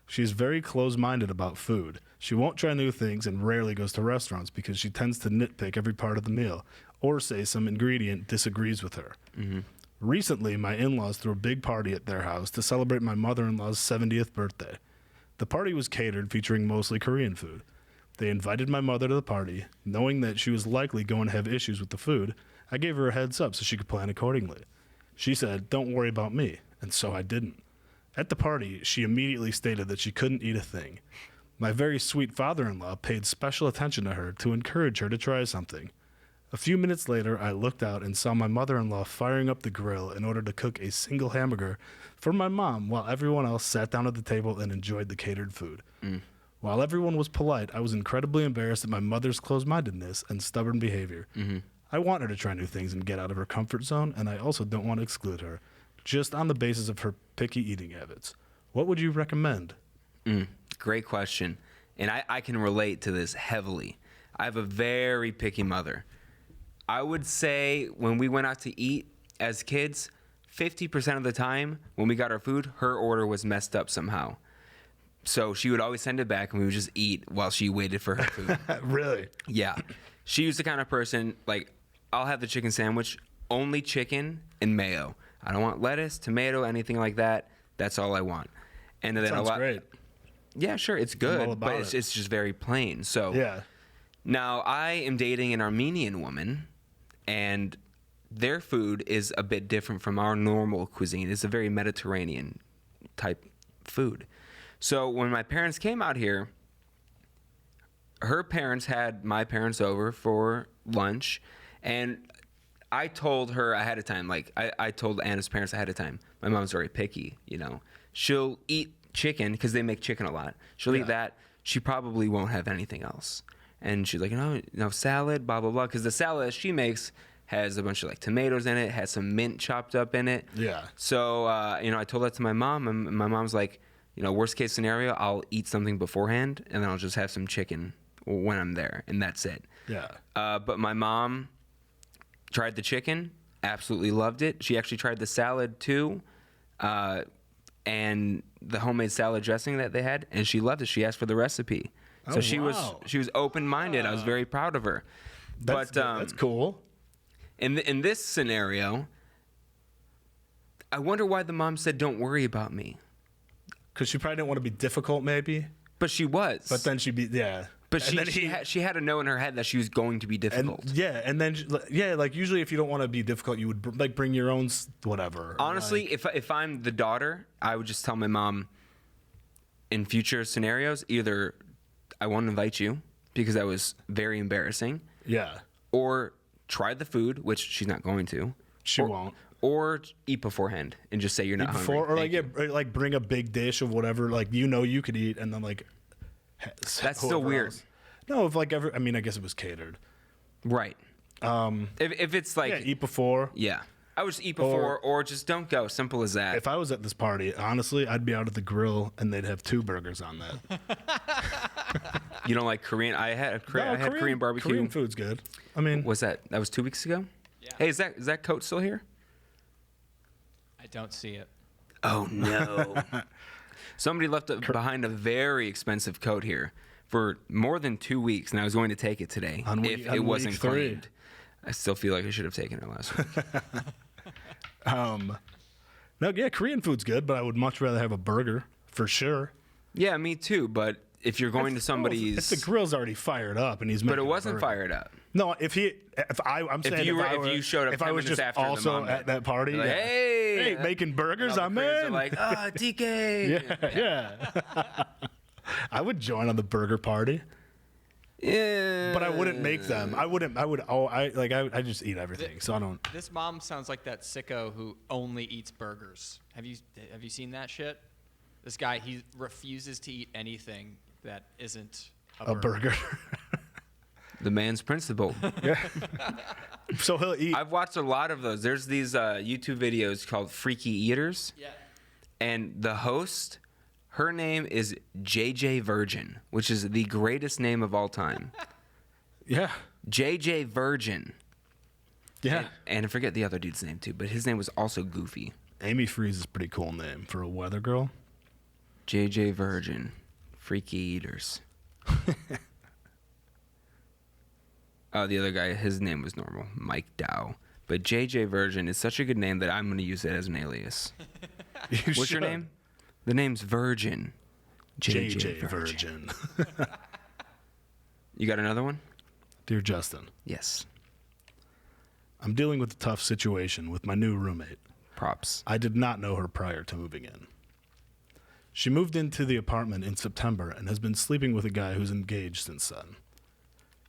She's very close-minded about food. She won't try new things and rarely goes to restaurants because she tends to nitpick every part of the meal or say some ingredient disagrees with her.
Mm-hmm.
Recently, my in-laws threw a big party at their house to celebrate my mother-in-law's 70th birthday. The party was catered, featuring mostly Korean food. They invited my mother to the party. Knowing that she was likely going to have issues with the food, I gave her a heads up so she could plan accordingly. She said, "Don't worry about me," and so I didn't. At the party, she immediately stated that she couldn't eat a thing. My very sweet father-in-law paid special attention to her to encourage her to try something. A few minutes later, I looked out and saw my mother-in-law firing up the grill in order to cook a single hamburger for my mom while everyone else sat down at the table and enjoyed the catered food. While everyone was polite, I was incredibly embarrassed at my mother's closed-mindedness and stubborn behavior. I want her to try new things and get out of her comfort zone, and I also don't want to exclude her, just on the basis of her picky eating habits. What would you recommend?
Great question. And I can relate to this heavily. I have a very picky mother. I would say when we went out to eat as kids, 50% of the time when we got our food, her order was messed up somehow. So she would always send it back and we would just eat while she waited for her food.
Really?
Yeah. She was the kind of person, like, I'll have the chicken sandwich, only chicken and mayo. I don't want lettuce, tomato, anything like that. That's all I want. And then
Sounds great.
Yeah, sure, it's
all
good,
about
but
it.
it's just very plain. So
Yeah.
now I am dating an Armenian woman, and their food is a bit different from our normal cuisine. It's a very Mediterranean type food. So when my parents came out here, her parents had my parents over for lunch, and I told her ahead of time, like I told Anna's parents ahead of time, my mom's very picky, you know. She'll eat chicken because they make chicken a lot. She'll eat that. She probably won't have anything else. And she's like, no, salad, blah, blah, blah. Because the salad she makes has a bunch of like tomatoes in it, has some mint chopped up in it.
Yeah.
So, I told that to my mom, and my mom's like, worst case scenario, I'll eat something beforehand, and then I'll just have some chicken when I'm there, and that's it.
Yeah.
But my mom tried the chicken, absolutely loved it. She actually tried the salad too, and the homemade salad dressing that they had, and she loved it. She asked for the recipe. So she was open-minded. I was very proud of her.
That's cool.
In this scenario, I wonder why the mom said, "Don't worry about me."
Because she probably didn't want to be difficult, maybe.
But she was.
But then
But she had to know in her head that she was going to be difficult.
Like usually if you don't want to be difficult, you would like bring your own whatever.
Honestly, if I'm the daughter, I would just tell my mom in future scenarios, either I won't invite you because that was very embarrassing.
Yeah.
Or try the food, which she's not going to.
She won't.
Or eat beforehand and just say you're not hungry.
Or like bring a big dish of whatever like you could eat, and then like.
That's still weird.
Else. No, if like I guess it was catered.
Right. If it's like
eat before.
Yeah. I would just eat before or just don't go. Simple as that.
If I was at this party, honestly, I'd be out at the grill and they'd have 2 burgers on that.
You don't like Korean? I had Korean barbecue.
Korean food's good. I mean,
was that was 2 weeks ago?
Yeah.
Hey, is that coat still here?
I don't see it.
Oh no. Somebody left behind a very expensive coat here for more than 2 weeks, and I was going to take it today if it wasn't
week 3.
claimed. I still feel like I should have taken it last week.
No, yeah, Korean food's good, but I would much rather have a burger for sure.
Yeah, me too. But if you're going to somebody's,
if the grill's already fired up and he's making
but it wasn't
a burger.
fired up.
No, I'm saying
if you showed up,
if I was just
after
also
the
at that party,
like,
yeah.
hey,
making burgers, I'm
Koreans
in.
are like, DK.
Yeah. I would join on the burger party.
Yeah.
But I wouldn't make them. I just eat everything. So I don't.
This mom sounds like that sicko who only eats burgers. Have you seen that shit? This guy, he refuses to eat anything that isn't a burger.
The man's principle.
Yeah. So he'll eat.
I've watched a lot of those. There's these YouTube videos called Freaky Eaters.
Yeah.
And the host, her name is JJ Virgin, which is the greatest name of all time.
Yeah.
JJ Virgin.
Yeah.
And I forget the other dude's name too, but his name was also Goofy.
Amy Freeze is a pretty cool name for a weather girl.
JJ Virgin. Freaky Eaters. Oh, the other guy, his name was normal. Mike Dow. But JJ Virgin is such a good name that I'm going to use it as an alias. What's your name? The name's Virgin.
JJ Virgin.
You got another one?
Dear Justin,
Yes.
I'm dealing with a tough situation with my new roommate.
Props.
I did not know her prior to moving in. She moved into the apartment in September and has been sleeping with a guy who's engaged since then.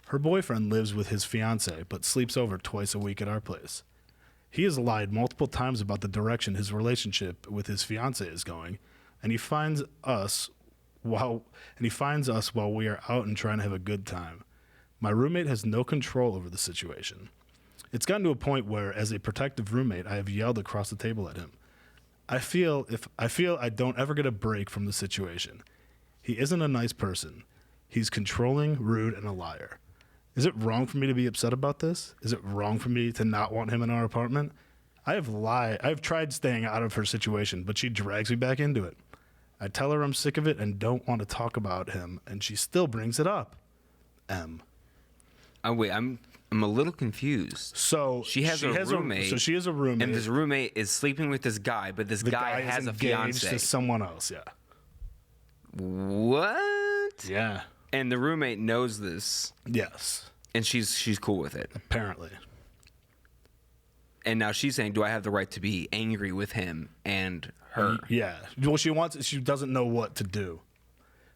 Her boyfriend lives with his fiancée, but sleeps over twice a week at our place. He has lied multiple times about the direction his relationship with his fiancée is going, and he finds us while we are out and trying to have a good time. My roommate has no control over the situation. It's gotten to a point where, as a protective roommate, I have yelled across the table at him. I feel I don't ever get a break from the situation. He isn't a nice person. He's controlling, rude, and a liar. Is it wrong for me to be upset about this? Is it wrong for me to not want him in our apartment? I've tried staying out of her situation, but she drags me back into it. I tell her I'm sick of it and don't want to talk about him, and she still brings it up. M.
Oh, wait, I'm a little confused.
So
She has a roommate.
So she has a roommate.
And this roommate is sleeping with this guy, but this
the
guy
is
has a
engaged
fiance.
to someone else. Yeah.
What?
Yeah.
And the roommate knows this,
Yes.
and she's cool with it.
Apparently.
And now she's saying, "Do I have the right to be angry with him and her?"
Yeah. Well, she doesn't know what to do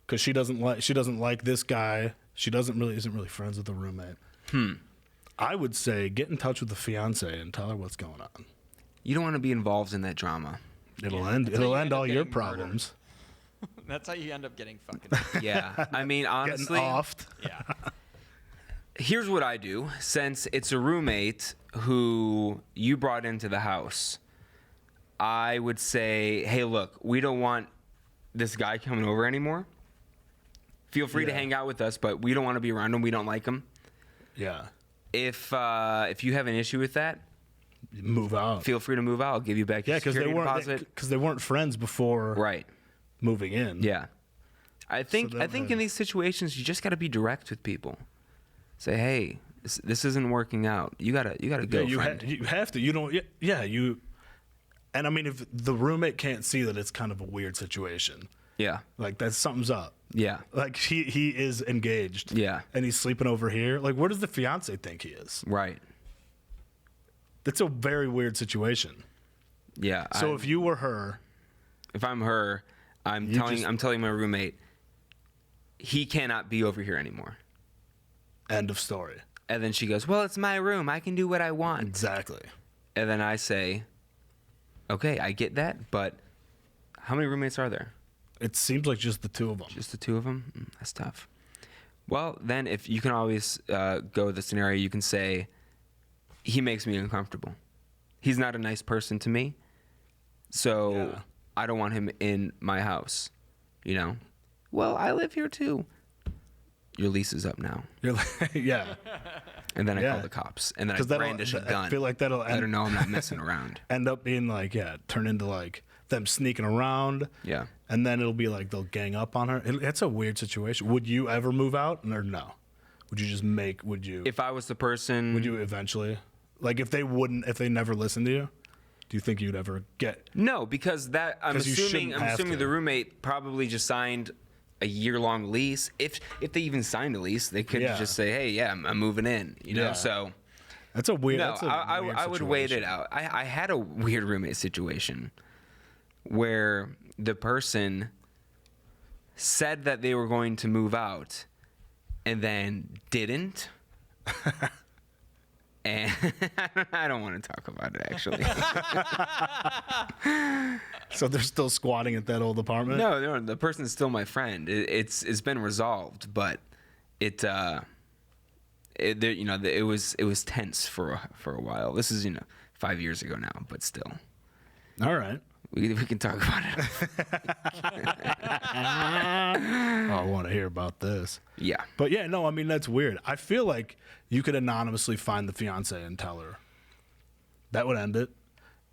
because she doesn't like this guy. She isn't really friends with the roommate. I would say get in touch with the fiance and tell her what's going on.
You don't want to be involved in that drama.
It'll
Yeah,
end.
that's how
It'll
you
end
end up
all your
getting murdered.
problems.
That's how you end up getting fucking.
Yeah, I mean,
Getting
honestly,
offed.
Yeah.
here's what I do. Since it's a roommate who you brought into the house, I would say, "Hey, look, we don't want this guy coming over anymore. Feel free to
Yeah.
hang out with us, but we don't want to be around him. We don't like him.
Yeah.
If you have an issue with that,
Move out.
feel free to move out. I'll give you back your
Yeah, because
security deposit."
they weren't friends before
Right.
moving in.
Yeah. I think
then-
in these situations you just got to be direct with people. Say, "Hey, this isn't working out. You gotta go,
Yeah,
friend."
you have to. You don't. Yeah, you. And I mean, if the roommate can't see that it's kind of a weird situation,
Yeah.
like that something's up.
Yeah.
Like he is engaged.
Yeah.
And he's sleeping over here. Like, where does the fiance think he is?
Right.
That's a very weird situation.
Yeah.
So if you were her,
if I'm her, I'm telling my roommate he cannot be over here anymore.
end of story.
And then she goes, "Well, it's my room. I can do what I want."
Exactly.
And then I say, "Okay, I get that, but how many roommates are there?
It seems like just the two of them.
Just the two of them? That's tough." Well, then if you can always go the scenario, you can say, "He makes me uncomfortable. He's not a nice person to me, so
Yeah.
I don't want him in my house." You know? Well, I live here too. Your lease is up now.
You're like, yeah.
And then I
Yeah.
call the cops. And then I
'Cause that'll-
brandish a
I
gun.
feel like that'll
let her
end-
know I'm not messing around.
End up being like, turn into like them sneaking around.
Yeah.
And then it'll be like they'll gang up on her. It's a weird situation. Would you ever move out or no? Would you just would you
If I was the person,
would you eventually? Like if they never listened to you, do you think you'd ever get?
no, because that I'm
'Cause you
assuming
shouldn't have to.
the roommate probably just signed a year-long lease. If they even signed a lease, they could
Yeah.
just say, "Hey, yeah, I'm moving in." You know,
Yeah.
so
That's a weird.
no,
that's a weird
I would wait it
situation.
out. I had a weird roommate situation where the person said that they were going to move out and then didn't. And I don't want to talk about it, actually.
So they're still squatting at that old apartment.
No, the person's still my friend. It's been resolved, but it was tense for a while. This is 5 years ago now, but still,
All right.
we can talk about it.
Oh, I want to hear about this.
Yeah,
But yeah, no, I mean that's weird. I feel like you could anonymously find the fiance and tell her That would end it.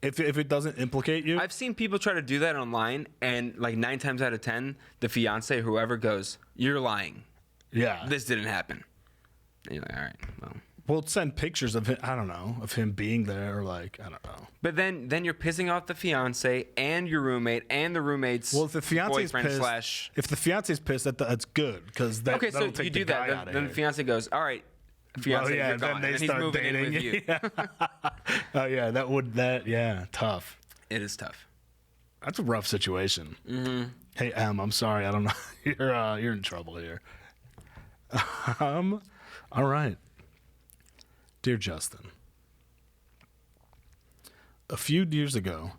If it doesn't implicate you.
I've seen people try to do that online, and like 9 times out of 10, the fiance, whoever, goes, "You're lying.
Yeah.
This didn't happen." And you're like, all right, well.
We'll send pictures of him. I don't know, of him being there, or like, I don't know.
But then you're pissing off the fiance and your roommate and the roommate's
Well, if the fiance's
boyfriend
pissed,
slash.
if the fiance's pissed, that's good because that,
Okay, so
that'll take
you
the
do
guy
that.
out of
Then the
here.
fiance goes, "All right, fiance,
yeah,
you're
then
gone,"
they
and then he's
start
moving
dating.
in with you.
Oh yeah, tough.
It is tough.
That's a rough situation.
Mm-hmm.
Hey Em, I'm sorry, I don't know. You're in trouble here. All right, dear Justin. A few years ago,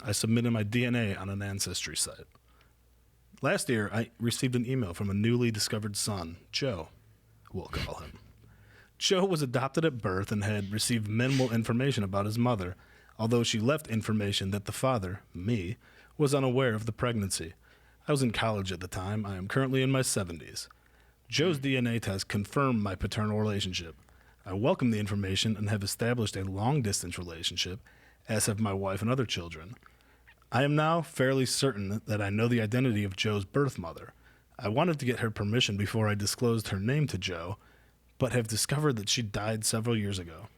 I submitted my DNA on an ancestry site. Last year, I received an email from a newly discovered son, Joe, we'll call him. Joe was adopted at birth and had received minimal information about his mother, although she left information that the father, me, was unaware of the pregnancy. I was in college at the time. I am currently in my 70s. Joe's DNA test confirmed my paternal relationship. I welcome the information and have established a long-distance relationship, as have my wife and other children. I am now fairly certain that I know the identity of Joe's birth mother. I wanted to get her permission before I disclosed her name to Joe, but have discovered that she died several years ago.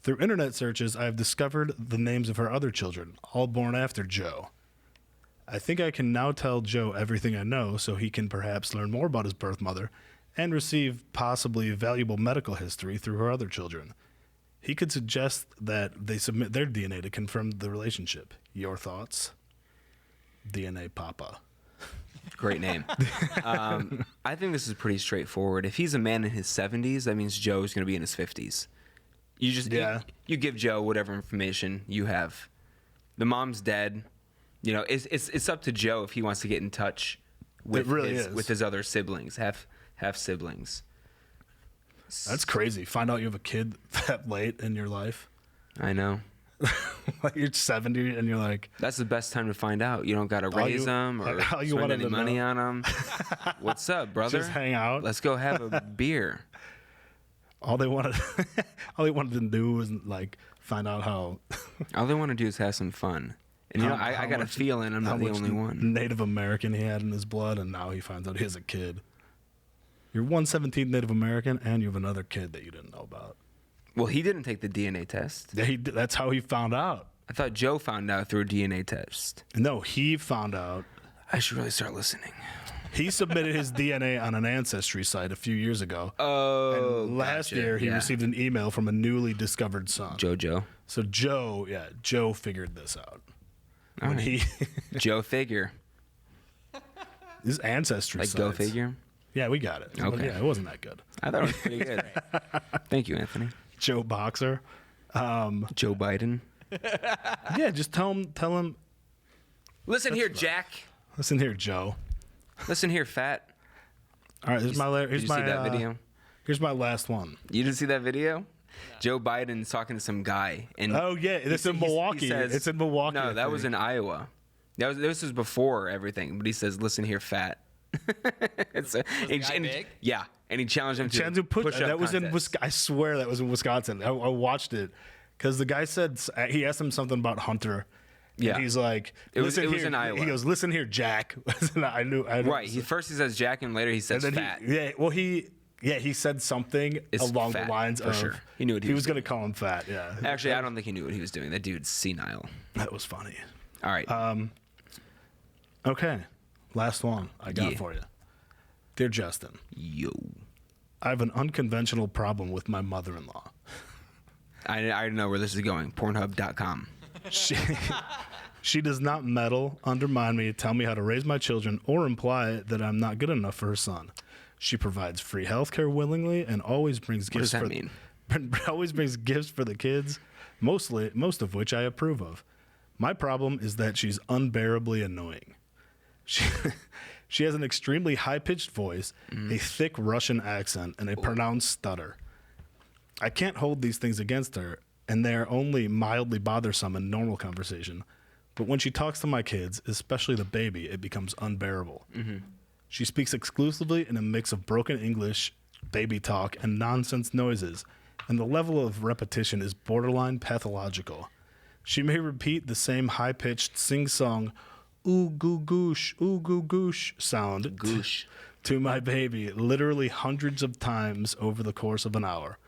Through internet searches, I have discovered the names of her other children, all born after Joe. I think I can now tell Joe everything I know so he can perhaps learn more about his birth mother and receive possibly valuable medical history through her other children. He could suggest that they submit their DNA to confirm the relationship. Your thoughts? DNA Papa.
Great name. I think this is pretty straightforward. If he's a man in his 70s, that means Joe's going to be in his 50s. You just you give Joe whatever information you have. The mom's dead. You know, it's up to Joe if he wants to get in touch with with his other siblings, half siblings.
That's crazy. Find out you have a kid that late in your life.
I know.
Like you're 70 and you're like,
that's the best time to find out. You don't got to raise them or spend any money on them. What's up, brother?
Just hang out.
Let's go have a beer.
All they wanted to do was like find out how.
All they want to do is have some fun. And you know, I got a feeling I'm not the only one.
Native American he had in his blood, and now he finds out he has a kid. You're 1/17 Native American, and you have another kid that you didn't know about.
Well, he didn't take the DNA test.
That's how he found out.
I thought Joe found out through a DNA test.
No, he found out.
I should really start listening.
He submitted his DNA on an ancestry site a few years ago.
Oh,
and last year he received an email from a newly discovered son.
JoJo.
So Joe figured this out. When
Joe figure.
His ancestry
like
sites.
Go figure?
Yeah, we got it.
Okay.
Yeah, it wasn't that good.
I thought it was pretty good. Thank you, Anthony.
Joe Boxer.
Joe Biden.
Yeah, just tell him.
Listen here, Jack.
Listen here, Joe.
Listen here, fat.
All right, here's my
Did you see that video?
Here's my last one.
You didn't see that video? Joe Biden's talking to some guy, and
it's in Milwaukee. It's in Milwaukee.
No, that was in Iowa. This was before everything. But he says, "Listen here, fat."
Was the guy big?
Yeah, and he challenged him to push up
that was in
contest.
Wisconsin. I swear that was in Wisconsin. I watched it because the guy said he asked him something about Hunter.
Yeah,
and he's like,
it was in Iowa.
He goes, "Listen here, Jack." I knew.
Right. First he says Jack, and later he says fat.
He said something along the lines
for
of
sure. He knew what he was
going to call him fat. Yeah.
Actually, I don't think he knew what he was doing. That dude's senile.
That was funny.
All right.
Okay. Last one I got for you. Dear Justin.
Yo.
I have an unconventional problem with my mother-in-law.
I know where this is going. Pornhub.com.
She does not meddle, undermine me, tell me how to raise my children, or imply that I'm not good enough for her son. She provides free health care willingly and always brings gifts.
What does that mean?
Always brings gifts for the kids, most of which I approve of. My problem is that she's unbearably annoying. She has an extremely high-pitched voice, a thick Russian accent, and a pronounced stutter. I can't hold these things against her, and they are only mildly bothersome in normal conversation. But when she talks to my kids, especially the baby, it becomes unbearable. Mm-hmm. She speaks exclusively in a mix of broken English, baby talk, and nonsense noises, and the level of repetition is borderline pathological. She may repeat the same high-pitched sing-song ooh goo goosh sound
Goosh.
to my baby literally hundreds of times over the course of an hour.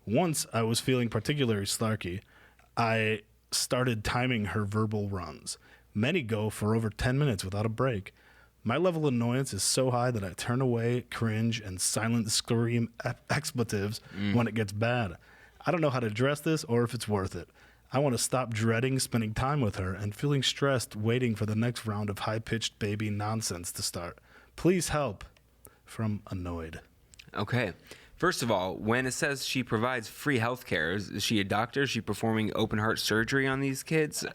Once I was feeling particularly snarky. I started timing her verbal runs. Many go for over 10 minutes without a break. My level of annoyance is so high that I turn away, cringe, and silent scream expletives when it gets bad. I don't know how to address this or if it's worth it. I want to stop dreading spending time with her and feeling stressed waiting for the next round of high-pitched baby nonsense to start. Please help. From Annoyed.
Okay. First of all, when it says she provides free health care, is she a doctor? Is she performing open heart surgery on these kids?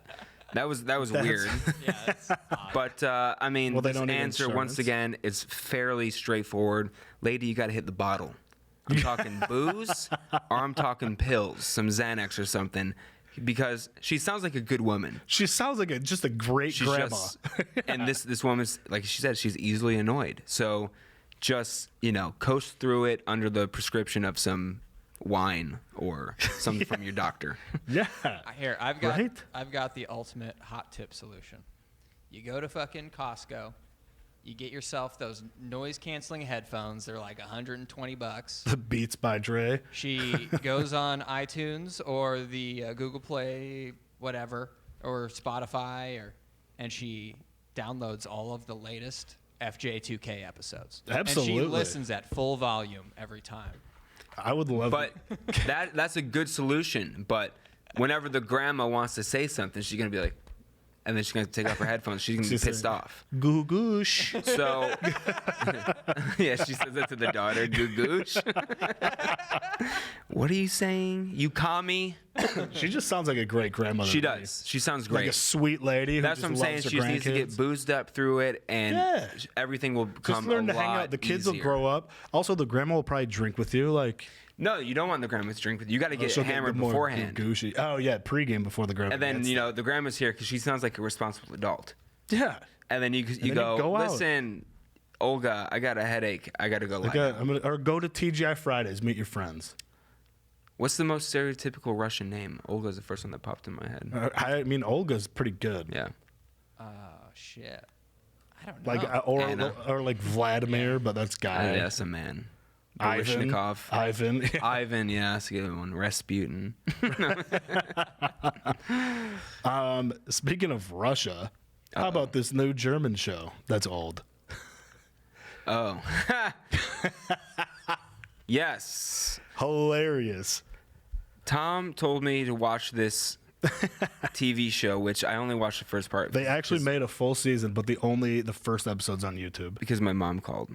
That was weird.
Yeah, that's odd.
But I mean,
Well, they
this
don't need
answer once
insurance.
again is fairly straightforward. Lady, you got to hit the bottle. I'm talking booze, or I'm talking pills, some Xanax or something, because she sounds like a good woman.
She sounds like just a great
She's
grandma.
just, and this woman's, like she said, she's easily annoyed. So just, coast through it under the prescription of some wine or something from your doctor.
Yeah.
Here,
Right?
I've got the ultimate hot tip solution. You go to fucking Costco, you get yourself those noise canceling headphones. They're like $120.
The Beats by Dre.
She goes on iTunes or the Google Play, whatever, or Spotify, and she downloads all of the latest FJ2K episodes.
Absolutely.
And she listens at full volume every time.
I would love
But that's a good solution. But whenever the grandma wants to say something, she's going to be like, and then she's going to take off her headphones. She's going to be
She's
pissed
like,
off.
Goo goosh.
So, yeah, she says that to the daughter, Goo-goosh. What are you saying? You commie?
She just sounds like a great grandmother.
She
to me.
does. She sounds
Like
great.
a sweet lady. Who
That's
just
what I'm saying.
loves her
She just needs to get
grandkids.
boozed up through it, and
Yeah.
everything will become
Just learn
a
to hang
lot
out. The kids
easier.
will grow up. Also, the grandma will probably drink with you. Like,
No, you don't want the grandma to drink with you. You got to get
she'll
hammered
more
beforehand.
Gooshy. Oh yeah, pregame before the grandma.
And then,
gets
the grandma's here because she sounds like a responsible adult.
there. Yeah.
And then you
then you
go,
go out.
listen, Olga, I got a headache. I got to go lie down."
or go to TGI Fridays. Meet your friends.
What's the most stereotypical Russian name? Olga's the first one that popped in my head.
I mean, Olga's pretty good.
Yeah.
Oh, shit. I don't know.
Like
Anna.
or like Vladimir, but that's guy.
That's a man.
Ivan.
Baryshnikov.
Ivan.
Ivan, yeah, that's a good one. Rasputin.
Speaking of Russia, how about this new German show that's old?
Oh. Yes.
Hilarious.
Tom told me to watch this TV show, which I only watched the first part.
They actually made a full season, but the first episode's on YouTube.
because my mom called.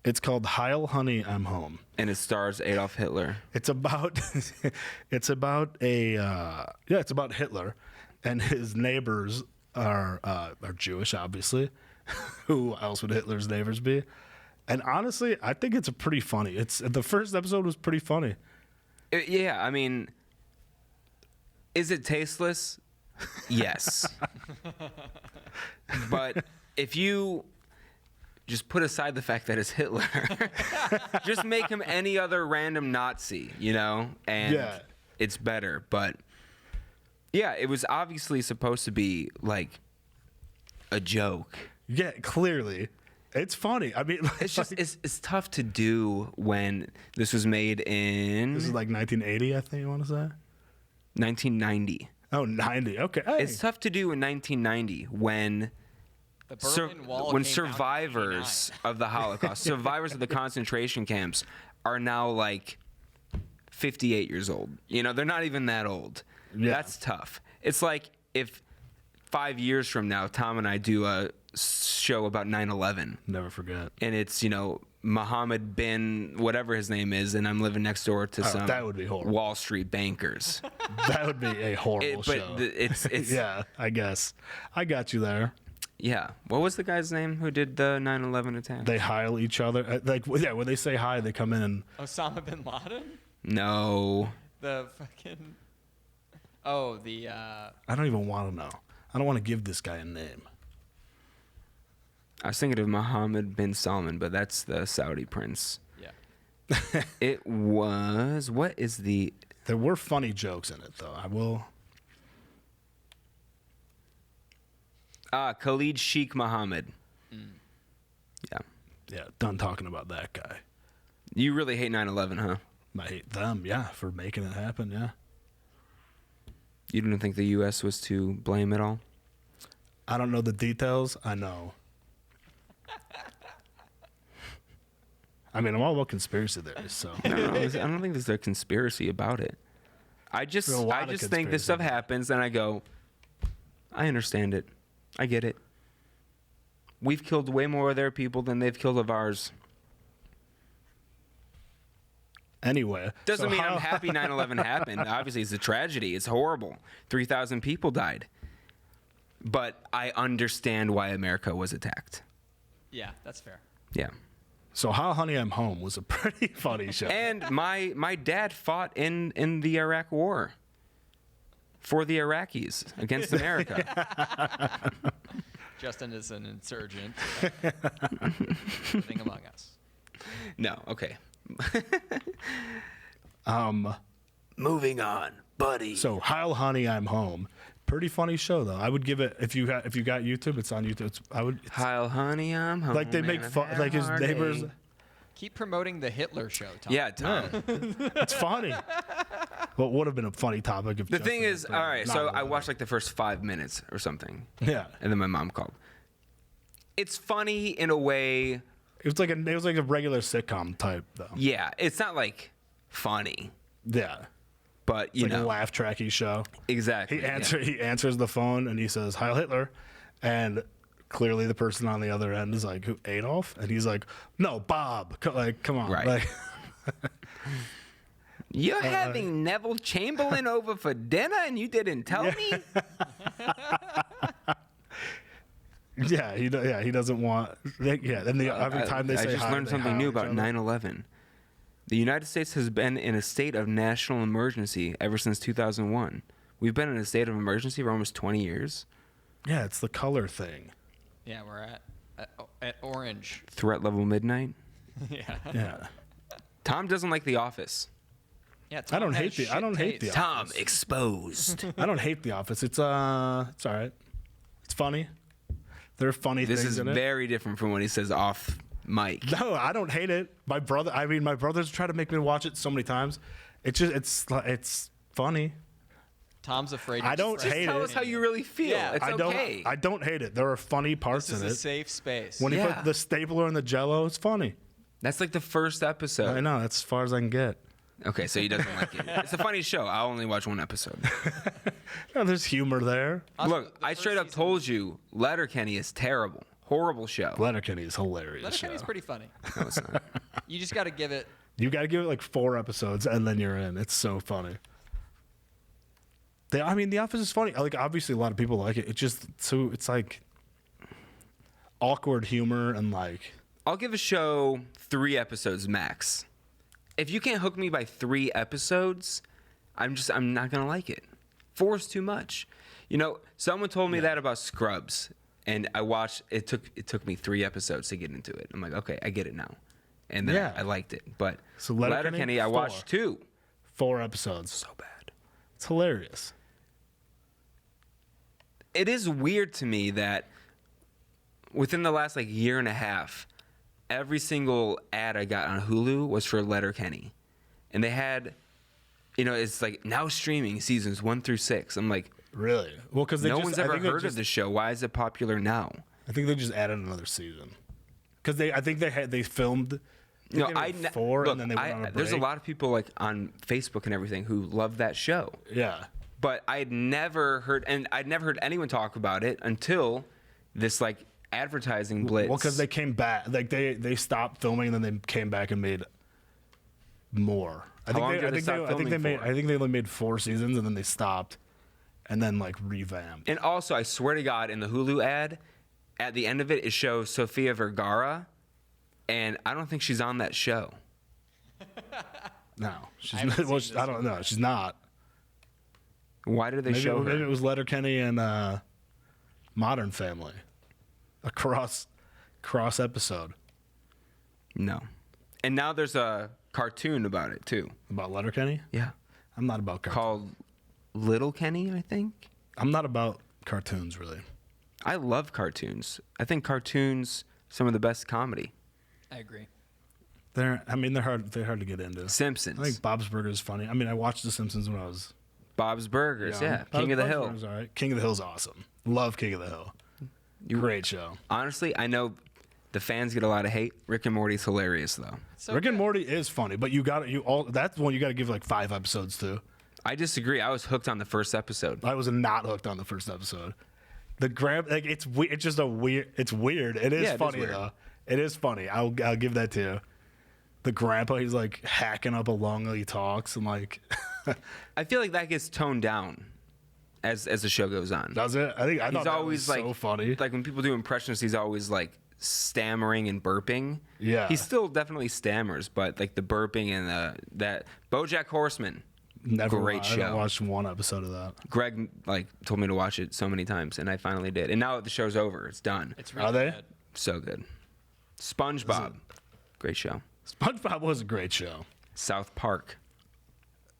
It's called Heil Honey, I'm Home.
And it stars Adolf Hitler.
It's about it's about Hitler, and his neighbors are Jewish, obviously. Who else would Hitler's neighbors be? And honestly, I think it's pretty funny. The first episode was pretty funny.
Yeah, I mean, is it tasteless? Yes. But if you just put aside the fact that it's Hitler, just make him any other random Nazi, and
Yeah.
it's better. But yeah, it was obviously supposed to be like a joke.
Yeah, clearly, it's funny. I mean,
It's just it's tough to do when this was made in
this is like 1980, I think you want to say.
1990.
Oh, 90. Okay. Hey.
It's tough to do in 1990 when
The Berlin Wall
when
came down in
survivors
89.
of the Holocaust, survivors of the concentration camps, are now like 58 years old. They're not even that old.
Yeah.
That's tough. It's like if 5 years from now, Tom and I do a show about 9/11,
Never forget.
and it's Mohammed bin whatever his name is, and I'm living next door to some
that would be horrible.
Wall Street bankers.
That would be a horrible
But
show.
it's
Yeah, I guess. I got you there.
Yeah. What was the guy's name who did the 9/11 attack?
They heil each other. When they say hi, they come in and
Osama bin Laden?
No.
The fucking. Oh, the.
I don't even want to know. I don't want to give this guy a name.
I was thinking of Mohammed bin Salman, but that's the Saudi prince.
Yeah.
It was. What is the?
There were funny jokes in it, though. I will.
Khalid Sheikh Mohammed. Yeah.
Yeah, done talking about that guy.
You really hate 9/11, huh?
I hate them, yeah, for making it happen, yeah.
You don't think the U.S. was to blame at all?
I don't know the details. I know. I mean, I'm all about conspiracy theories, so.
I don't think there's a conspiracy about it. I just
There's a lot of
think this stuff
conspiracy.
happens, and I go, I understand it. I get it. We've killed way more of their people than they've killed of ours.
Anyway.
Doesn't
so
mean
how-
I'm happy 9/11 happened. Obviously, it's a tragedy. It's horrible. 3,000 people died. But I understand why America was attacked.
Yeah, that's fair.
Yeah.
So How Honey I'm Home was a pretty funny show.
And my dad fought in the Iraq War for the Iraqis against America.
Justin is an insurgent living among us.
No, okay.
Moving on, buddy. So How Honey I'm Home. Pretty funny show though. I would give it if you got YouTube, it's on YouTube. It's
Heil, honey, I'm home.
like they make
and I've
fun
had
like
a
his
hard
neighbors.
day.
Keep promoting the Hitler show, Tom.
Yeah, Tom.
It's funny. What would have been a funny topic if
The
Justin
thing
had
is,
been
all right, so I
9/11.
watched like the first 5 minutes or something,
Yeah,
and then my mom called. It's funny in a way.
it was like a regular sitcom type though.
Yeah, it's not like funny,
Yeah,
but
it's
you
like a
know
laugh tracky show.
exactly.
He
yeah.
he answers the phone and he says Heil Hitler, and clearly the person on the other end is like, who, Adolf? And he's like, no, Bob. Come on,
Right.
Like,
You're having Neville Chamberlain over for dinner, and you didn't tell me.
yeah, he doesn't want. And every time they
I
say
just
hi,
learned
they
something
hi
new
each
about
other.
9/11. The United States has been in a state of national emergency ever since 2001. We've been in a state of emergency for almost 20 years.
Yeah, it's the color thing.
Yeah, we're at orange.
Threat level midnight.
Yeah.
Yeah,
Tom doesn't like The Office.
Yeah.
I don't
Tom
hate
has
I don't
shit
hate the
taste.
Tom exposed.
I don't hate The Office. It's all right. It's funny. There are funny
This
things
is
in it.
very different from what he says off mic.
No, I don't hate it. My brothers try to make me watch it so many times. It's funny.
Tom's afraid. to
I don't
express
hate
Tell
it.
us how you really feel.
Yeah.
It's okay.
I don't hate it. There are funny parts
This is
in
a
it.
safe space.
When he
Yeah.
put the stapler in the Jello, it's funny.
That's like the first episode.
I know. That's as far as I can get.
Okay, so he doesn't like it. It's a funny show. I'll only watch one episode.
No, there's humor there.
Also,
Look,
the
I
first
straight up
season-
told you Letterkenny is terrible. Horrible show.
Letterkenny is hilarious.
Letterkenny's
show.
pretty funny.
No, it's not.
You just got to give it.
You got to give it like 4 episodes, and then you're in. It's so funny. The Office is funny. Like, obviously, a lot of people like it. It's like awkward humor and like.
I'll give a show 3 episodes max. If you can't hook me by 3 episodes, I'm not gonna like it. 4 is too much. You know, someone told me that about Scrubs, and I watched. It took me 3 episodes to get into it. I'm like, okay, I get it now, and then
Yeah.
I liked it. But
So
Letterkenny, I
4.
watched 2.
4 episodes.
So bad.
It's hilarious.
It is weird to me that within the last like year and a half, every single ad I got on Hulu was for Letterkenny, and they had, it's like now streaming seasons 1 through 6. I'm like,
Really? Well, because
no one's ever heard of the show. Why is it popular now?
I think they just added another season. Because I think they filmed.
No,
I think they had 4 and then they went on a break.
there's a lot of people like on Facebook and everything who love that show,
Yeah.
but I'd never heard anyone talk about it until this like advertising blitz.
Well, because they came back, like they stopped filming and then they came back and made more.
How long did they stop filming for?
I think they only made 4 seasons and then they stopped, and then like revamped.
And also, I swear to God, in the Hulu ad, at the end of it, it shows Sofia Vergara, and I don't think she's on that show.
No, she's
haven't
not.
seen
Well,
this
I don't know. She's not.
Why did they
Maybe,
show
maybe
her?
it was Letterkenny and Modern Family, a cross episode.
No. And now there's a cartoon about it too.
About Letterkenny?
Yeah.
I'm not about cartoons.
Called Little Kenny, I think.
I'm not about cartoons, really.
I love cartoons. I think cartoons some of the best comedy.
I agree.
They're hard to get into.
Simpsons.
I think Bob's Burgers is funny. I mean, I watched The Simpsons when I was
Bob's Burgers,
young.
yeah. King of the
Bob's
Hill.
Burgers, all right. King of the Hill's awesome. Love King of the Hill. Great show.
Honestly, I know the fans get a lot of hate. Rick and Morty's hilarious though.
So
Rick and
good.
Morty is funny, but that's one you got to give like 5 episodes to.
I disagree. I was hooked on the first episode.
I was not hooked on the first episode. It's just a weird. It's weird. It is
Yeah, it is
funny
weird.
though. It is funny. I'll give that to you. The grandpa, he's like hacking up a lung while he talks, and like,
I feel like that gets toned down as the show goes on.
does it? I thought
He's
that
always
was
like
so funny.
Like when people do impressions, he's always like stammering and burping.
Yeah.
He still definitely stammers, but like the burping and that BoJack Horseman. Great
I
show.
watched one episode of that.
Greg like told me to watch it so many times, and I finally did. And now the show's over. It's done.
It's really
Are they?
good.
So good. SpongeBob. Great show.
SpongeBob was a great show.
South Park.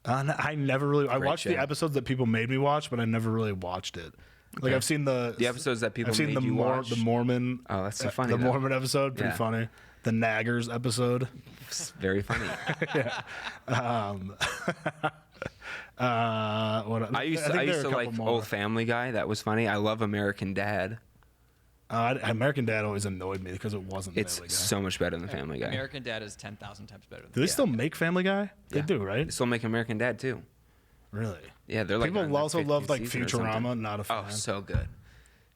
I never really. I
Great
watched the
show.
episodes that people made me watch, but I never really watched it. Like
Okay.
I've seen the
episodes that people
I've seen
made
the
you watch?
the Mormon.
Oh, that's so funny,
The
though.
Mormon episode, pretty
Yeah.
funny. The Naggers episode.
It's very funny.
What
I used
think
to
there are a couple
like
more.
Old Family Guy. That was funny. I love American Dad.
American Dad always annoyed me because it wasn't
It's
Family Guy.
so much better than Family Guy.
American Dad is 10,000 times better than
Do they still make Family Guy? They
Yeah.
do,
They
right?
still make American Dad too.
Really?
Yeah, they're like
People
on their
also
50th
love like
season or something.
Futurama. Not a fan.
Oh, so good.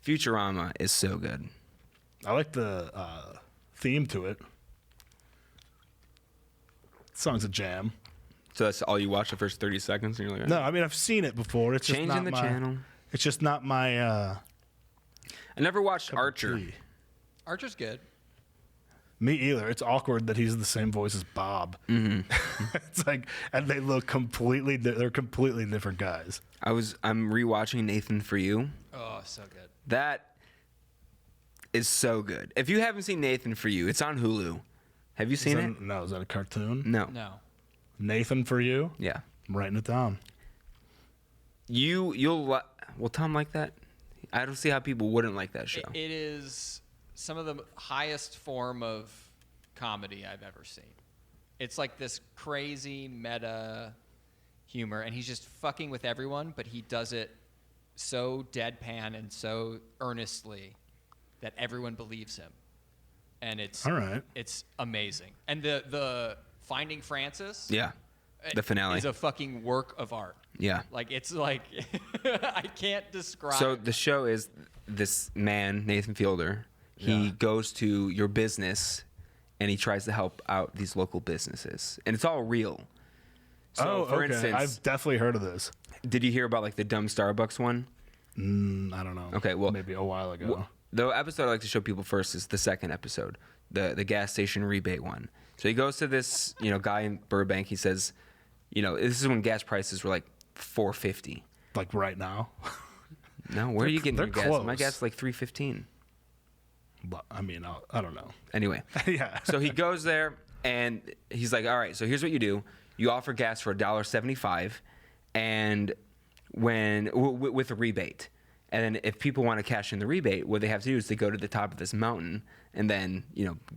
Futurama is so good.
I like the theme to it. Song's a jam.
So that's all you watch the first 30 seconds, and you're like,
No, I mean I've seen it before. It's just
changing
not
the
my,
channel.
It's just not my.
I never watched Archer.
tea.
Archer's good.
Me either. It's awkward that he's the same voice as Bob.
Mm-hmm.
It's like, and they look completely. They're completely different guys.
I'm rewatching Nathan For You.
Oh, so good.
That is so good. If you haven't seen Nathan For You, it's on Hulu. Have you seen it?
No, is that a cartoon?
No.
No.
Nathan For You.
Yeah.
I'm writing it down.
Will Tom like that? I don't see how people wouldn't like that show.
It is some of the highest form of comedy I've ever seen. It's like this crazy meta humor, and he's just fucking with everyone, but he does it so deadpan and so earnestly that everyone believes him. And it's
All right.
It's amazing. And the Finding Francis,
Yeah. The finale.
is a fucking work of art.
Yeah.
Like it's like I can't describe.
So the show is this man, Nathan Fielder. He
Yeah.
goes to your business and he tries to help out these local businesses. And it's all real. So for
okay.
instance,
I've definitely heard of this.
did you hear about like the dumb Starbucks one?
I don't know.
Okay, well,
maybe a while ago.
The episode I like to show people first is the second episode, the gas station rebate one. So he goes to this, guy in Burbank. He says, this is when gas prices were like $4.50.
Like right now.
No, where are you getting
they're
your gas? My
close.
gas is like $3.15.
But, I mean, I don't know.
Anyway,
Yeah.
so he goes there and he's like, all right, so here's what you do. You offer gas for $1.75 and with a rebate. And then if people want to cash in the rebate, what they have to do is they go to the top of this mountain and then,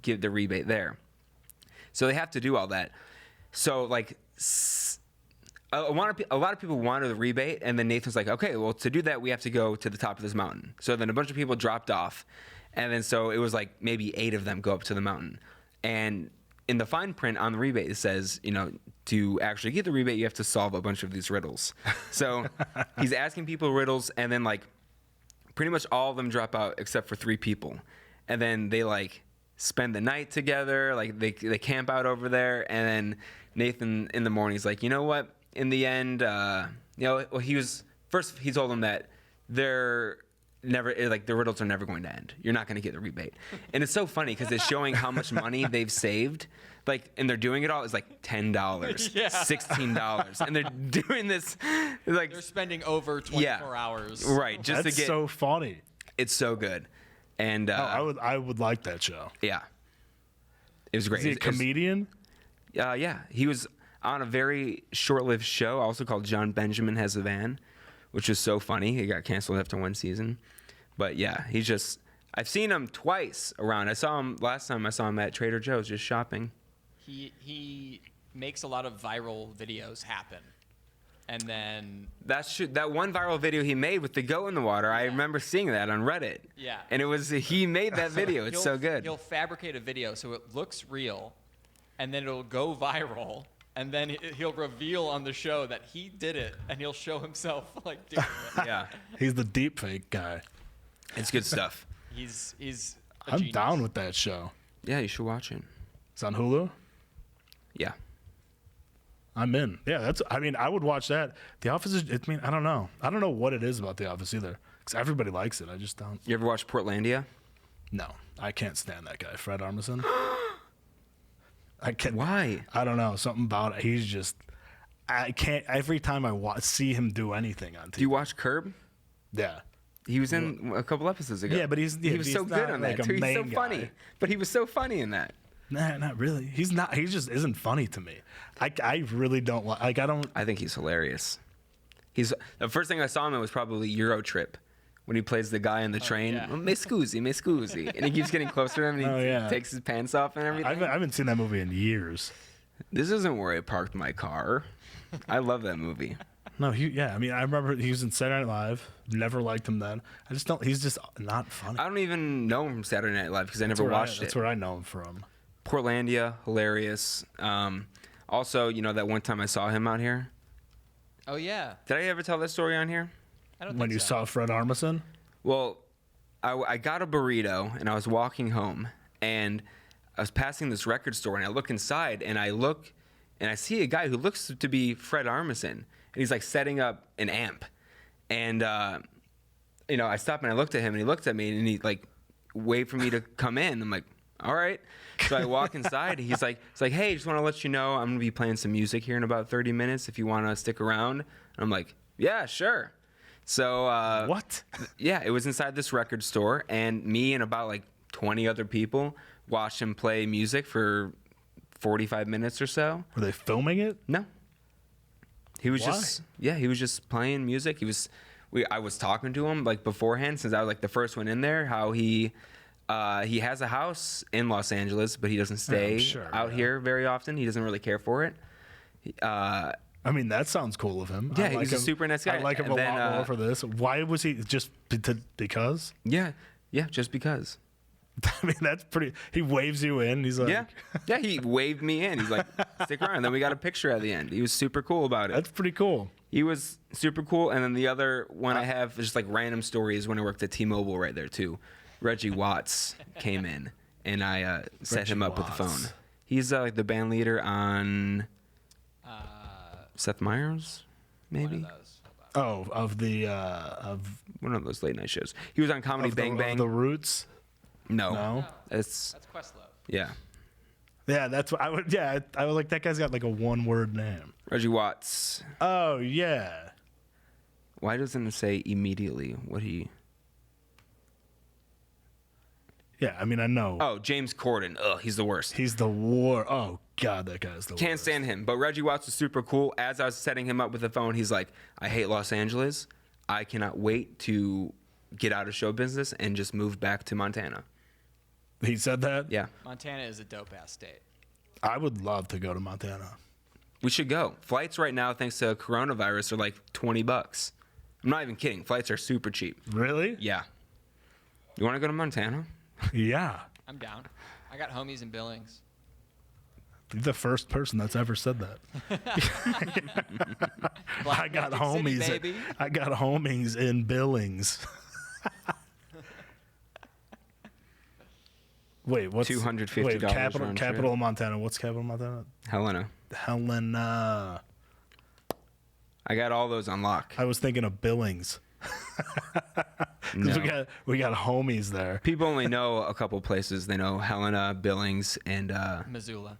give the rebate there. So they have to do all that. So like a lot of people wanted the rebate, and then Nathan's like, okay, well, to do that, we have to go to the top of this mountain. So then a bunch of people dropped off, and then so it was like maybe 8 of them go up to the mountain. And in the fine print on the rebate, it says, to actually get the rebate, you have to solve a bunch of these riddles. So he's asking people riddles, and then like pretty much all of them drop out except for 3 people. And then they like spend the night together, like they camp out over there, and then Nathan in the morning is like, you know what? In the end, he told them that they're never, like, the riddles are never going to end. You're not going to get the rebate. And it's so funny because it's showing how much money they've saved. Like, and they're doing it all. It's like $10,
Yeah.
$16, and they're doing this like
they're spending over 24 hours.
right just
That's
to get.
so funny.
It's so good, and
I would like that show.
yeah, it was great.
Is he a
It was-
comedian?
Yeah, he was on a very short-lived show, also called John Benjamin Has a Van, which was so funny. He got canceled after one season. But yeah, he's just. I've seen him twice around. I saw him last time. I saw him at Trader Joe's just shopping.
He makes a lot of viral videos happen, and then
That one viral video he made with the goat in the water. I remember seeing that on Reddit.
Yeah.
And he made that video. It's so good.
He'll fabricate a video so it looks real, and then it'll go viral, and then he'll reveal on the show that he did it, and he'll show himself like doing it.
Yeah,
He's the deep fake guy.
it's good stuff.
He's a
I'm
genius.
down with that show.
Yeah, you should watch it.
It's on Hulu.
Yeah.
I'm in. Yeah, I mean, I would watch that. The Office is. I mean, I don't know. I don't know what it is about The Office either, because everybody likes it. I just don't.
You ever watch Portlandia?
No, I can't stand that guy, Fred Armisen. I can't.
Why?
I don't know. Something about it. He's just. I can't. Every time I see him do anything on TV.
Do you watch Curb?
Yeah.
He was in a couple episodes ago.
Yeah, but he was
so good on that too. He's so
main
funny.
guy.
But he was so funny in that.
Nah, not really. He's not. He just isn't funny to me. I really don't like. I don't.
I think he's hilarious. He's the first thing I saw him in was probably Euro Trip, when he plays the guy on the train.
yeah.
"Oh, me scusi, and he keeps getting closer to him and he
Oh, yeah.
takes his pants off and everything.
I haven't seen that movie in years.
This isn't where I parked my car. I love that movie.
No, I mean, I remember he was in Saturday Night Live. Never liked him then. I just don't. He's just not funny.
I don't even know him from Saturday Night Live because I never watched
That's
it.
where I know him from.
Portlandia, hilarious. Also, that one time I saw him out here.
Oh yeah,
Did I ever tell that story on here?
I don't
When
think
you
so.
saw Fred Armisen.
Well, I got a burrito and I was walking home and I was passing this record store and I look inside and I see a guy who looks to be Fred Armisen and he's like setting up an amp. And, I stopped and I looked at him and he looked at me and he like waved for me to come in. I'm like, all right. So I walk inside. He's like, hey, just want to let you know I'm going to be playing some music here in about 30 minutes if you want to stick around. And I'm like, yeah, sure. So
What?
yeah, it was inside this record store, and me and about like 20 other people watched him play music for 45 minutes or so.
Were they filming it?
No, he was
Why?
he was just playing music. I was talking to him like beforehand since I was like the first one in there. How he has a house in Los Angeles, but he doesn't stay
sure,
out
yeah.
here very often. He doesn't really care for it.
I mean, that sounds cool of him.
Yeah,
I like
he's a
him.
super nice guy.
I like him
And
a
then,
lot more for this. Why was he just because?
Yeah, just because.
I mean, that's pretty. He waves you in. He's like,
Yeah, he waved me in. He's like, stick around. And then we got a picture at the end. He was super cool about it.
that's pretty cool.
He was super cool. And then the other one I have is just like random stories when I worked at T-Mobile right there too. Reggie Watts came in and I set
Reggie
him up with the
Watts.
phone. He's like the band leader on Seth Meyers, maybe?
One of those. Hold on.
Oh, of the of
One of those late night shows. He was on Comedy
of
Bang
the,
Bang.
Of the Roots.
No.
No.
It's,
That's Questlove.
yeah.
Yeah, that's what I would. Yeah, I was like, that guy's got like a one-word name.
Reggie Watts.
Oh yeah.
Why doesn't it say immediately what he...
Yeah, I mean, I know.
Oh, James Corden. Ugh, he's the worst.
He's the war. Oh God, that guy's the
Can't
worst.
stand him. But Reggie Watts was super cool. As I was setting him up with the phone, he's like, I hate Los Angeles. I cannot wait to get out of show business and just move back to Montana.
He said that.
Yeah.
Montana is a dope ass state.
I would love to go to Montana.
We should go. Flights right now, thanks to coronavirus, are like $20. I'm not even kidding. Flights are super cheap.
Really?
Yeah. You want to go to Montana?
Yeah.
I'm down. I got homies in Billings.
You're the first person that's ever said that. I got
Magic City,
homies.
baby.
I got homies in Billings. Wait, what's
$250
wait, capital
round
capital
trip.
of Montana? What's capital of Montana?
Helena.
Helena.
I got all those on lock.
I was thinking of Billings. 'Cause
No.
we got homies there.
People only know a couple places. They know Helena, Billings, and
Missoula.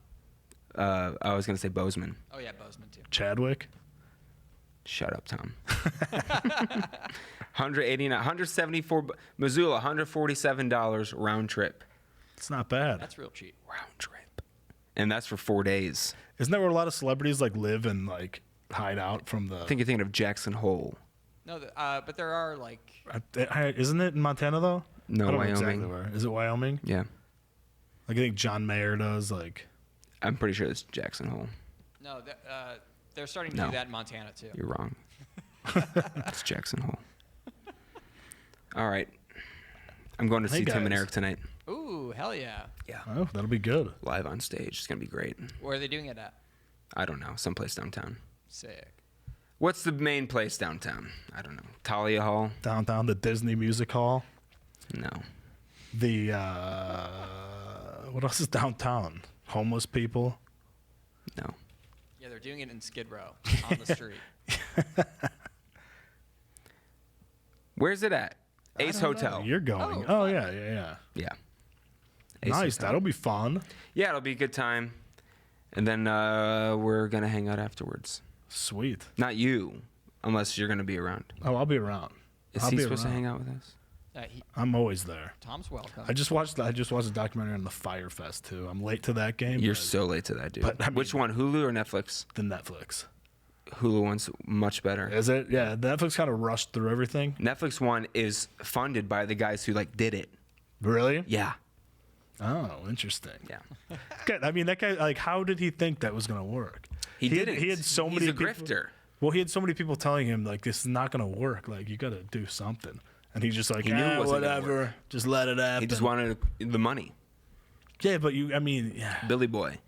I was going to say Bozeman.
Oh yeah, Bozeman too.
Chadwick.
Shut up, Tom. 189, 174, Missoula, $147 round trip.
It's not bad.
That's real cheap.
Round trip. and that's for 4 days.
Isn't that where a lot of celebrities like live and like hide out from the?
I think you're thinking of Jackson Hole.
No, but there are like
Isn't it in Montana though?
No,
I don't know
Wyoming.
exactly where. Is it Wyoming?
Yeah,
Like I think John Mayer does. Like
I'm pretty sure it's Jackson Hole.
no, they're starting to
No.
do that in Montana too.
You're wrong. It's Jackson Hole. All right. I'm going to
Hey,
see Tim and
guys.
Eric tonight.
Ooh, hell yeah!
Yeah.
oh, that'll be good.
Live on stage. It's going to be great.
Where are they doing it at?
I don't know. Someplace downtown.
Sick.
What's the main place downtown? I don't know. Talia Hall?
Downtown, the Disney Music Hall.
No.
The what else is downtown? Homeless people.
No.
Yeah, they're doing it in Skid Row on the street.
Where's it at?
I
Ace
don't know.
Hotel.
You're going.
Oh,
Oh, yeah.
Yeah. Ace
Nice.
Hotel.
That'll be fun.
Yeah, it'll be a good time. And then we're going to hang out afterwards.
Sweet.
Not you, unless you're going to be around.
Oh, I'll be around.
Is
I'll
he
be
supposed to
around.
hang out with us?
I'm always there.
Tom's welcome.
I just watched a documentary on the Fire Fest too. I'm late to that game.
You're
but
so late to that, dude.
but, I mean-
Which one, Hulu or Netflix?
the Netflix.
Hulu one's much better.
Is it? Yeah, Netflix kind of rushed through everything.
Netflix one is funded by the guys who like did it.
Really?
Yeah.
Oh, interesting.
Yeah.
Okay, I mean, that guy. Like, how did he think that was gonna work?
He didn't.
He had so
He's
many.
a grifter.
Well, he had so many people telling him like this is not gonna work. Like, you gotta do something. And he's just like,
He knew it wasn't gonna
whatever.
work.
Just let it happen.
He just wanted the money.
Yeah, but I mean, yeah.
Billy Boy.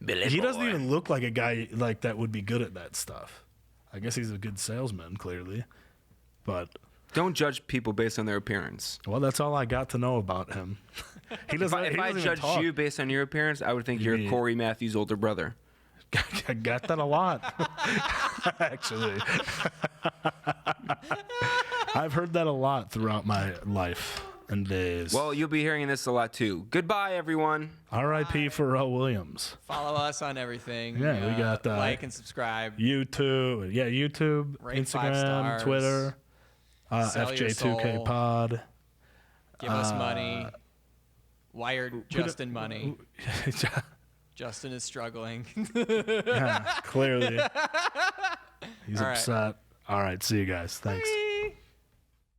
Billy
He doesn't
Boy.
even look like a guy like that would be good at that stuff. I guess he's a good salesman, clearly. But
Don't judge people based on their appearance.
well, that's all I got to know about him. He doesn't.
If
he
I
doesn't even
judged
talk.
you based on your appearance, I would think you're
mean-
Corey Matthews' older brother.
I got that a lot, actually. I've heard that a lot throughout my life and days.
Well, you'll be hearing this a lot too. Goodbye, everyone.
R.I.P. Pharrell Williams.
Follow us on everything.
Yeah, we got,
like and subscribe.
YouTube,
Rate 5
Instagram,
stars.
Twitter,
Sell your soul.
FJ2K Pod.
Give us money. Wired Justin money. Justin is struggling.
Yeah, clearly. He's
All right.
upset. All right, see you guys. Thanks.
Bye.